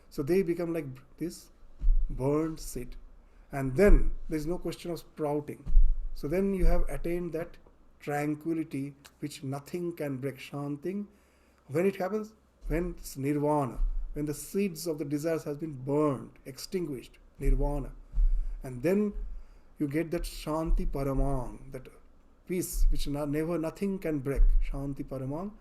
[SPEAKER 1] So they become like this burned seed. And then there is no question of sprouting. So then you have attained that tranquility which nothing can break. Shanting. When it happens? When it's nirvana. When the seeds of the desires has been burned, extinguished. Nirvana. And then you get that shanti paramang, that peace which never nothing can break. Shanti paramang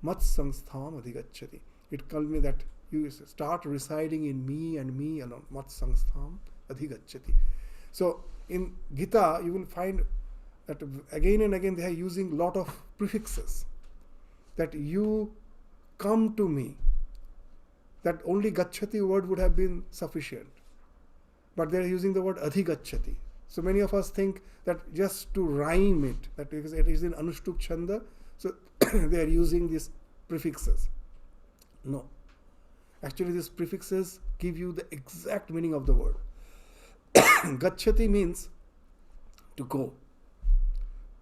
[SPEAKER 1] mat samstham adhigacchati. It tells me that you start residing in me and me alone. Mat samstham adhigacchati. So in Gita you will find that again and again they are using lot of prefixes. That you come to me. That only gacchati word would have been sufficient. But they are using the word adhigacchati. So many of us think that just to rhyme it, that because it is in Anushtup Chanda, so they are using these prefixes. No. Actually these prefixes give you the exact meaning of the word. Gacchati means to go.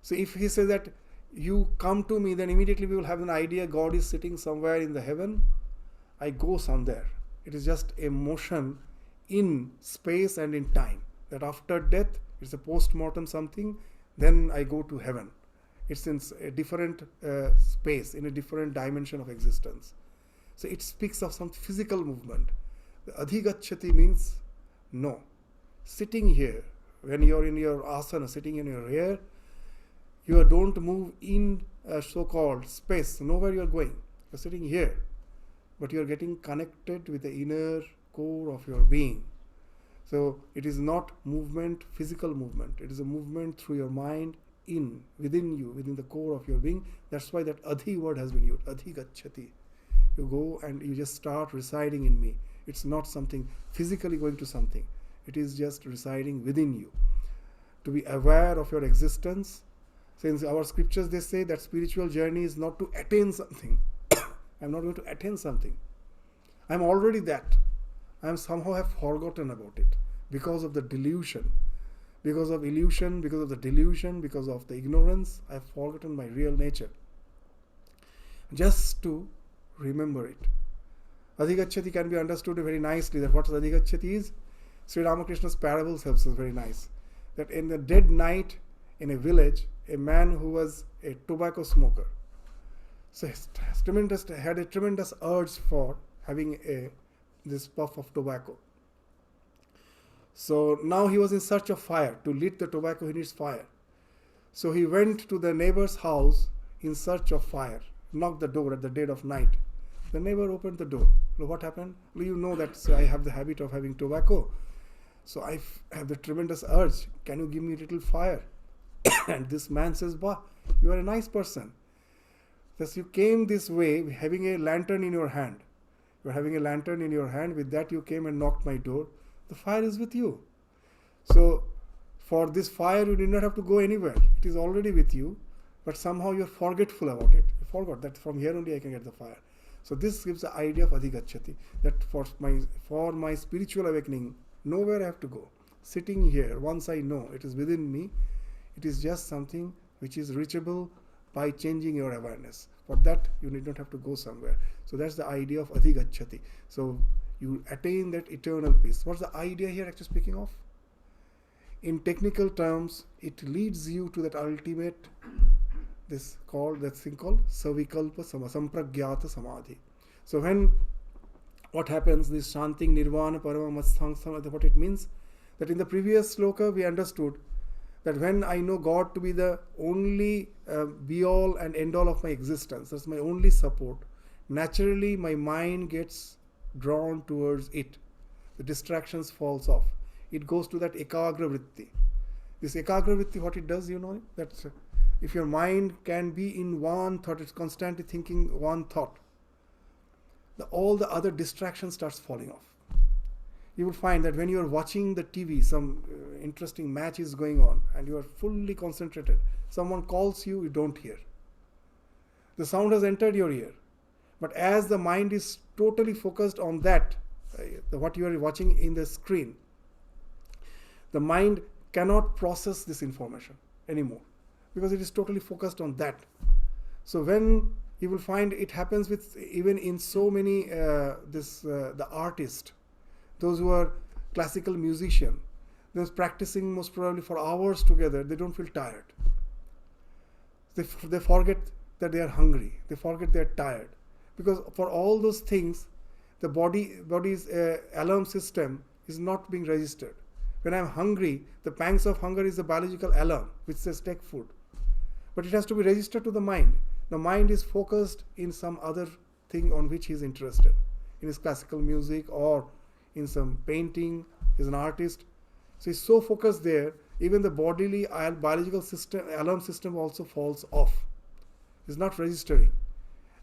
[SPEAKER 1] So if he says that you come to me, then immediately we will have an idea God is sitting somewhere in the heaven. I go somewhere. It is just a motion in space and in time. That after death, it's a post-mortem something, then I go to heaven. It's in a different space, in a different dimension of existence. So it speaks of some physical movement. The adhigacchati means no. Sitting here, when you're in your asana, sitting in your hair, you don't move in so-called space. Nowhere you're going. You're sitting here. But you're getting connected with the inner core of your being. So it is not movement, physical movement. It is a movement through your mind, within you, within the core of your being. That's why that adhi word has been used. Adhigacchati. You go and you just start residing in me. It's not something physically going to something. It is just residing within you. To be aware of your existence. Since our scriptures, they say that spiritual journey is not to attain something. I'm not going to attain something. I'm already that. I somehow have forgotten about it because of the delusion, because of illusion, because of the delusion, because of the ignorance. I've forgotten my real nature. Just to remember it. Adhigacchati can be understood very nicely. That what adhigacchati is, Sri Ramakrishna's parables helps us very nice. That in the dead night in a village, a man who was a tobacco smoker, so had a tremendous urge for having this puff of tobacco. So now he was in search of fire. To lit the tobacco, he needs fire. So he went to the neighbor's house in search of fire, knocked the door at the dead of night. They never opened the door. So what happened? Well, you know that I have the habit of having tobacco. So I have the tremendous urge. Can you give me a little fire? And this man says, bah, you are a nice person. Thus you came this way having a lantern in your hand. You are having a lantern in your hand. With that you came and knocked my door. The fire is with you. So for this fire you did not have to go anywhere. It is already with you. But somehow you are forgetful about it. You forgot that from here only I can get the fire. So this gives the idea of adhigacchati. That for my spiritual awakening, nowhere I have to go. Sitting here, once I know it is within me, it is just something which is reachable by changing your awareness. For that, you need not have to go somewhere. So that's the idea of adhigacchati. So you attain that eternal peace. What's the idea here actually speaking of? In technical terms, it leads you to that ultimate, that thing called savikalpa sampragyata samadhi. So what happens, this shanting nirvana paramamasthangsam, what it means? That in the previous sloka we understood that when I know God to be the only be-all and end-all of my existence, that's my only support, naturally my mind gets drawn towards it. The distractions falls off. It goes to that ekagra vritti. This ekagra vritti, what it does, you know, that if your mind can be in one thought, it's constantly thinking one thought, all the other distractions starts falling off. You will find that when you are watching the TV, some interesting match is going on and you are fully concentrated. Someone calls you, you don't hear. The sound has entered your ear. But as the mind is totally focused on that, what you are watching in the screen, the mind cannot process this information anymore because it is totally focused on that. So when you will find it happens with even in so many, the artist, those who are classical musician, those practicing most probably for hours together, they don't feel tired. They forget that they are hungry. They forget they are tired. Because for all those things, the body's alarm system is not being registered. When I am hungry, the pangs of hunger is a biological alarm which says take food. But it has to be registered to the mind. The mind is focused in some other thing on which he is interested. In his classical music or in some painting, he's an artist. So he's so focused there, even the bodily biological system, alarm system also falls off. It's not registering.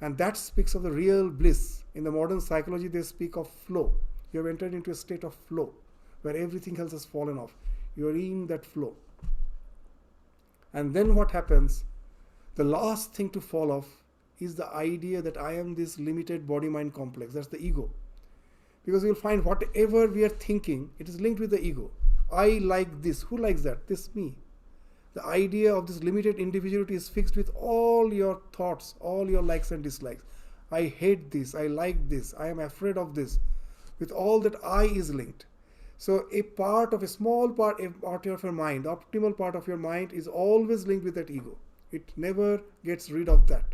[SPEAKER 1] And that speaks of the real bliss. In the modern psychology, they speak of flow. You have entered into a state of flow, where everything else has fallen off. You are in that flow. And then what happens? The last thing to fall off is the idea that I am this limited body-mind complex. That's the ego. Because you'll find whatever we are thinking, it is linked with the ego. I like this. Who likes that? This me. The idea of this limited individuality is fixed with all your thoughts, all your likes and dislikes. I hate this. I like this. I am afraid of this. With all that I is linked. So a small part of your mind, the optimal part of your mind is always linked with that ego. It never gets rid of that.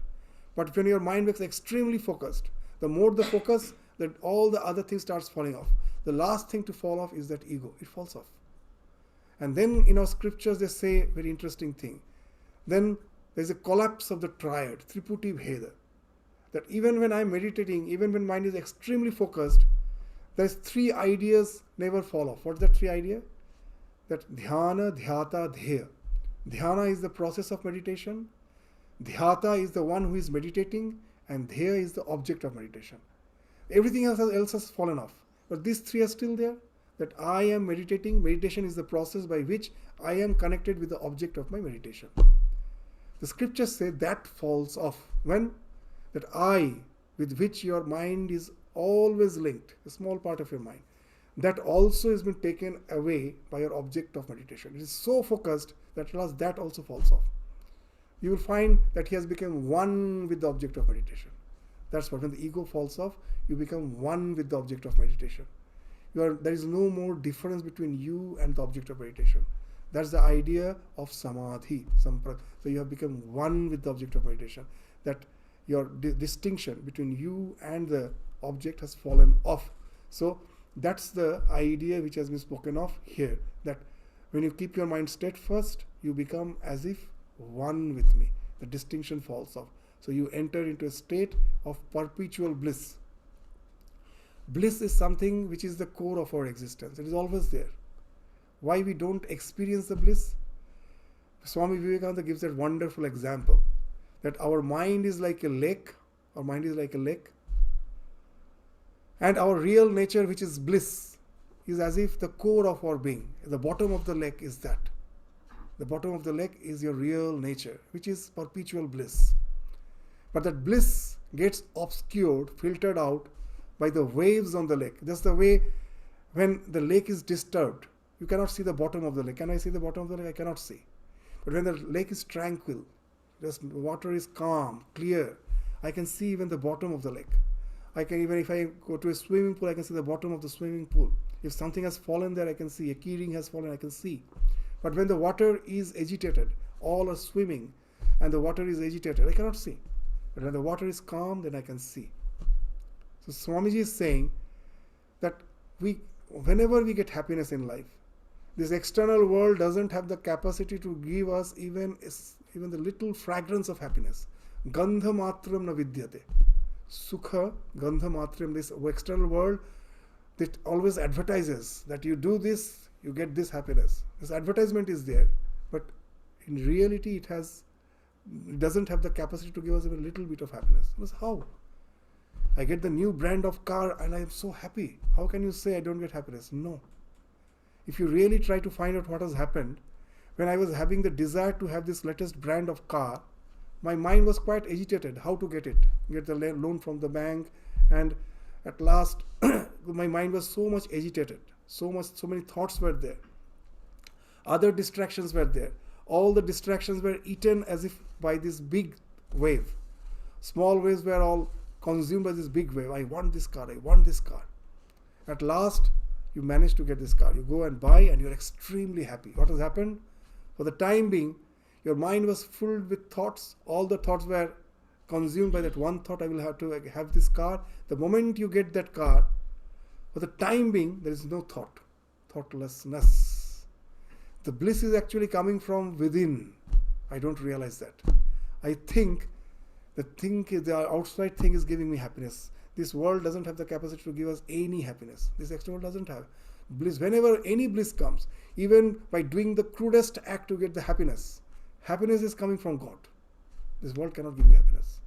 [SPEAKER 1] But when your mind becomes extremely focused, the more the focus, that all the other things starts falling off. The last thing to fall off is that ego. It falls off. And then in our scriptures they say a very interesting thing. Then there's a collapse of the triad, Triputi Bheda. That even when I'm meditating, even when mind is extremely focused, there's three ideas never fall off. What's that three idea? That dhyana, dhyata, dheya. Dhyana is the process of meditation. Dhyata is the one who is meditating. And dheya is the object of meditation. Everything else has fallen off. But these three are still there. That I am meditating. Meditation is the process by which I am connected with the object of my meditation. The scriptures say that falls off. When? That I, with which your mind is always linked, a small part of your mind, that also has been taken away by your object of meditation. It is so focused that that also falls off. You will find that he has become one with the object of meditation. That's what, when the ego falls off, you become one with the object of meditation. There is no more difference between you and the object of meditation. That's the idea of samadhi. So you have become one with the object of meditation. That your distinction between you and the object has fallen off. So that's the idea which has been spoken of here. That when you keep your mind steadfast, you become as if one with me. The distinction falls off. So you enter into a state of perpetual bliss. Bliss is something which is the core of our existence. It is always there. Why we don't experience the bliss? Swami Vivekananda gives that wonderful example that our mind is like a lake. Our mind is like a lake. And our real nature, which is bliss, is as if the core of our being. The bottom of the lake is that. The bottom of the lake is your real nature, which is perpetual bliss. But that bliss gets obscured, filtered out by the waves on the lake. That's the way when the lake is disturbed, you cannot see the bottom of the lake. Can I see the bottom of the lake? I cannot see. But when the lake is tranquil, the water is calm, clear, I can see even the bottom of the lake. I can, even if I go to a swimming pool, I can see the bottom of the swimming pool. If something has fallen there, I can see. A key ring has fallen, I can see. But when the water is agitated, all are swimming, and the water is agitated, I cannot see. But when the water is calm, then I can see. So Swamiji is saying that whenever we get happiness in life, this external world doesn't have the capacity to give us even the little fragrance of happiness. Gandha matram na vidyate. Sukha, gandha matram, this external world that always advertises that you do this, you get this happiness. This advertisement is there, but in reality it doesn't have the capacity to give us even a little bit of happiness. Because how? I get the new brand of car and I am so happy. How can you say I don't get happiness? No. If you really try to find out what has happened, when I was having the desire to have this latest brand of car, my mind was quite agitated how to get it, get the loan from the bank, and at last my mind was so much agitated, so many thoughts were there. Other distractions were there. All the distractions were eaten as if by this big wave. Small waves were all consumed by this big wave. I want this car, I want this car. At last, you manage to get this car. You go and buy and you're extremely happy. What has happened? For the time being, your mind was filled with thoughts. All the thoughts were consumed by that one thought, I will have to have this car. The moment you get that car, for the time being, there is no thought. Thoughtlessness. The bliss is actually coming from within. I don't realize that. I think the outside thing is giving me happiness. This world doesn't have the capacity to give us any happiness. This external world doesn't have. Bliss, whenever any bliss comes, even by doing the crudest act to get the happiness is coming from God. This world cannot give you happiness.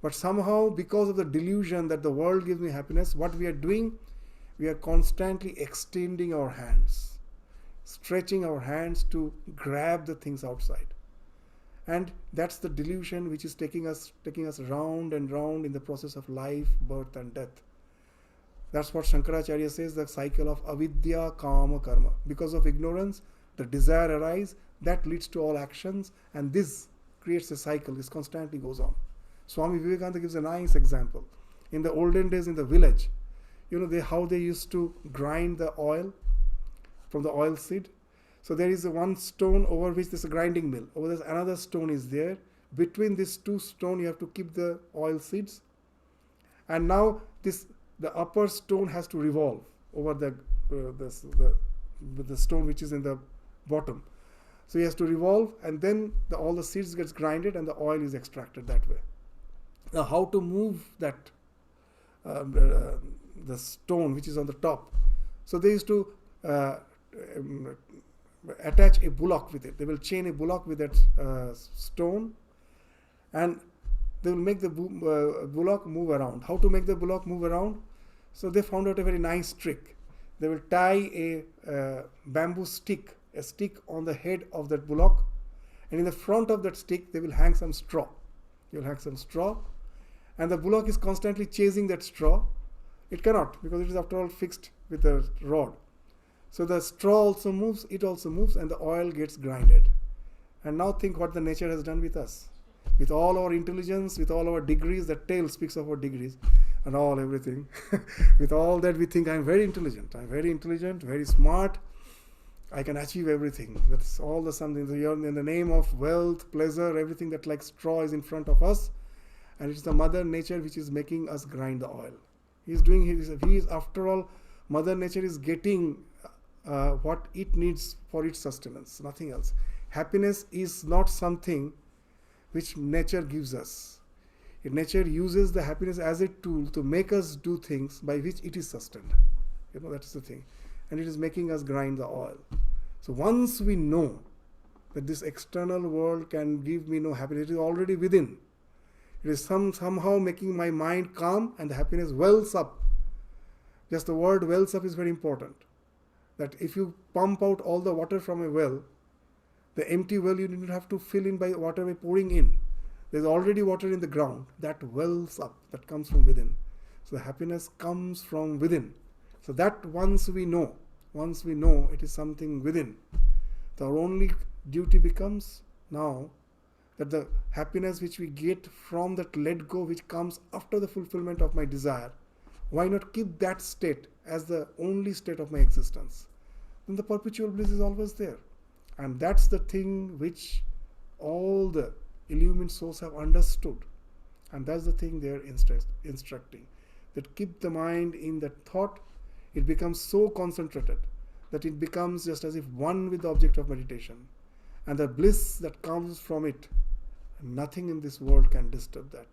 [SPEAKER 1] But somehow, because of the delusion that the world gives me happiness, what we are doing, we are constantly extending our hands, stretching our hands to grab the things outside. And that's the delusion which is taking us round and round in the process of life, birth and death. That's what Shankaracharya says, the cycle of avidya, kama, karma. Because of ignorance, the desire arises, that leads to all actions, and this creates a cycle. This constantly goes on. Swami Vivekananda gives a nice example. In the olden days in the village, how they used to grind the oil from the oil seed. So there is one stone over which there's a grinding mill. Over there's another stone is there. Between these two stones, you have to keep the oil seeds. And now the upper stone has to revolve over the stone which is in the bottom. So he has to revolve, and then all the seeds gets grinded and the oil is extracted that way. Now how to move that the stone which is on the top? So they used to attach a bullock with it. They will chain a bullock with that stone, and they will make the bullock move around. How to make the bullock move around? So they found out a very nice trick. They will tie a bamboo stick, on the head of that bullock, and in the front of that stick they will hang some straw. You will hang some straw, and the bullock is constantly chasing that straw. It cannot, because it is after all fixed with a rod. So the straw also moves, it also moves, and the oil gets grinded. And now think what the nature has done with us. With all our intelligence, with all our degrees, the tail speaks of our degrees and everything. With all that we think, I'm very intelligent, very smart, I can achieve everything. That's all the something. In the name of wealth, pleasure, everything that like straw is in front of us. And it's the mother nature which is making us grind the oil. He is after all, mother nature is getting what it needs for its sustenance, nothing else. Happiness is not something which nature gives us. Nature uses the happiness as a tool to make us do things by which it is sustained. That is the thing. And it is making us grind the oil. So once we know that this external world can give me no happiness, it is already within. It is somehow making my mind calm, and the happiness wells up. Just the word wells up is very important. That if you pump out all the water from a well, the empty well you don't have to fill in by water by pouring in. There's already water in the ground that wells up, that comes from within. So the happiness comes from within. So that once we know it is something within, the only duty becomes now that the happiness which we get from that let go, which comes after the fulfillment of my desire, why not keep that state as the only state of my existence? Then the perpetual bliss is always there. And that's the thing which all the illumined souls have understood. And that's the thing they are instructing. That keep the mind in that thought, it becomes so concentrated that it becomes just as if one with the object of meditation. And the bliss that comes from it, nothing in this world can disturb that.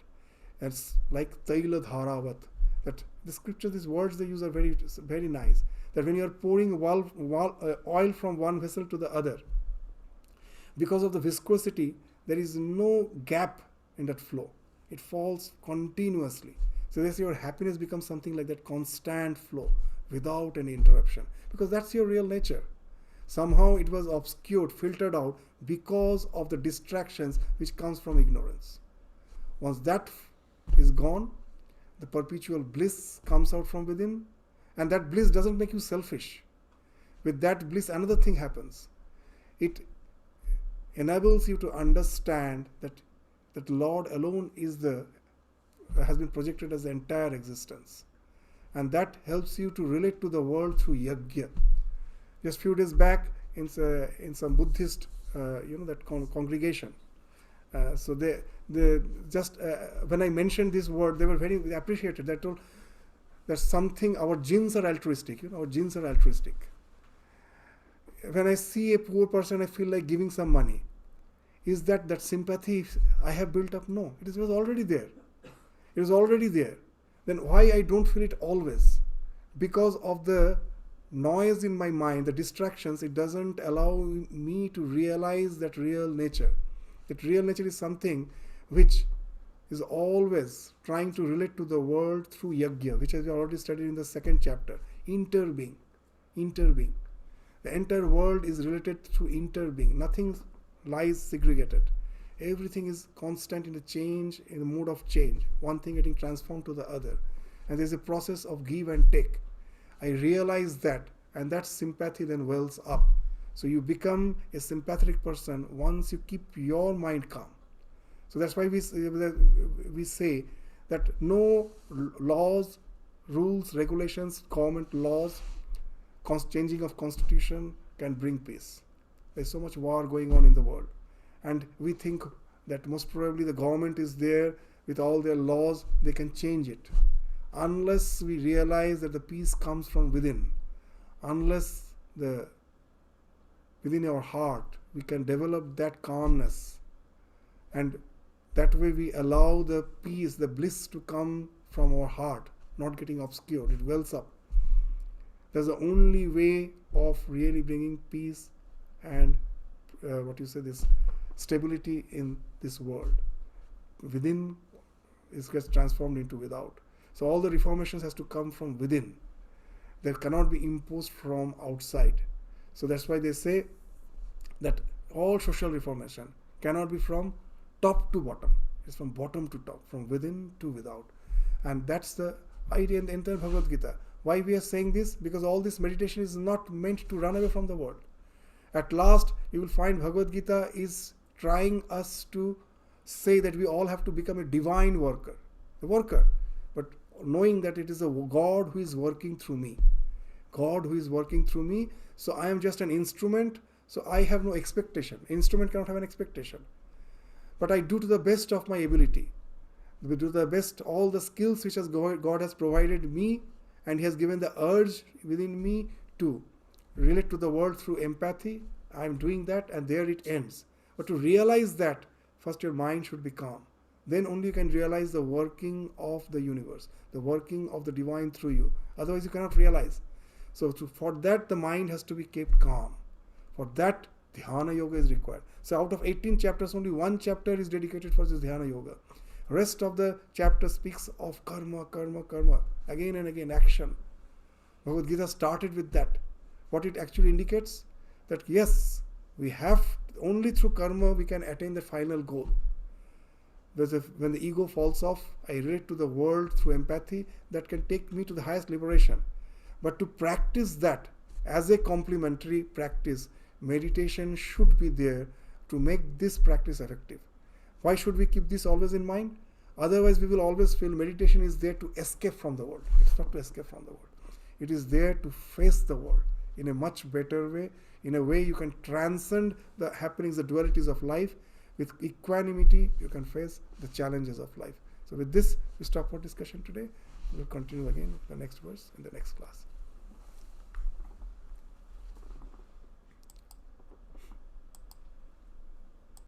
[SPEAKER 1] It's like Taila Dharavat. That the scripture, these words they use are very, very nice. That when you are pouring oil from one vessel to the other, because of the viscosity, there is no gap in that flow. It falls continuously. So this your happiness becomes something like that constant flow without any interruption. Because that's your real nature. Somehow it was obscured, filtered out because of the distractions which comes from ignorance. Once that is gone, the perpetual bliss comes out from within, and that bliss doesn't make you selfish. With that bliss, another thing happens. It enables you to understand that Lord alone has been projected as the entire existence. And that helps you to relate to the world through yajna. Just few days back in some Buddhist congregation, so they just when I mentioned this word, they were very appreciated. They told that something, our genes are altruistic. Our genes are altruistic. When I see a poor person, I feel like giving some money. Is that sympathy I have built up? No, it was already there. It was already there. Then why I don't feel it always? Because of the noise in my mind, the distractions, it doesn't allow me to realize that real nature. That real nature is something which is always trying to relate to the world through yajna, which as we already studied in the second chapter. Interbeing. The entire world is related through interbeing. Nothing lies segregated. Everything is constant in the change, in the mode of change. One thing getting transformed to the other. And there's a process of give and take. I realize that, and that sympathy then wells up. So you become a sympathetic person once you keep your mind calm. So that's why we say that no laws, rules, regulations, government laws, changing of constitution can bring peace. There's so much war going on in the world. And we think that most probably the government is there with all their laws, they can change it. Unless we realize that the peace comes from within, unless within our heart we can develop that calmness, and that way we allow the peace, the bliss to come from our heart, not getting obscured, it wells up. That's the only way of really bringing peace and this stability in this world. Within gets transformed into without. So all the reformations has to come from within. They cannot be imposed from outside. So that's why they say that all social reformation cannot be from top to bottom. It's from bottom to top, from within to without. And that's the idea in the entire Bhagavad Gita. Why we are saying this? Because all this meditation is not meant to run away from the world. At last, you will find Bhagavad Gita is trying us to say that we all have to become a divine worker. A worker. But knowing that it is a God who is working through me. God who is working through me. So I am just an instrument. So I have no expectation. Instrument cannot have an expectation. But I do to the best of my ability. We do the best, all the skills which God has provided me, and He has given the urge within me to relate to the world through empathy. I am doing that, and there it ends. But to realize that first your mind should be calm. Then only you can realize the working of the universe, the working of the divine through you. Otherwise you cannot realize. So for that the mind has to be kept calm. For that dhyana yoga is required. So out of 18 chapters, only one chapter is dedicated for this dhyana yoga. Rest of the chapter speaks of karma, karma, karma. Again and again, action. Bhagavad Gita started with that. What it actually indicates? That yes, we have, only through karma we can attain the final goal. When the ego falls off, I relate to the world through empathy, that can take me to the highest liberation. But to practice that as a complementary practice, meditation should be there to make this practice effective. Why should we keep this always in mind? Otherwise we will always feel meditation is there to escape from the world. It's not to escape from the world. It is there to face the world in a much better way, in a way you can transcend the happenings, the dualities of life. With equanimity, you can face the challenges of life. So with this, we stop our discussion today. We will continue again with the next verse in the next class.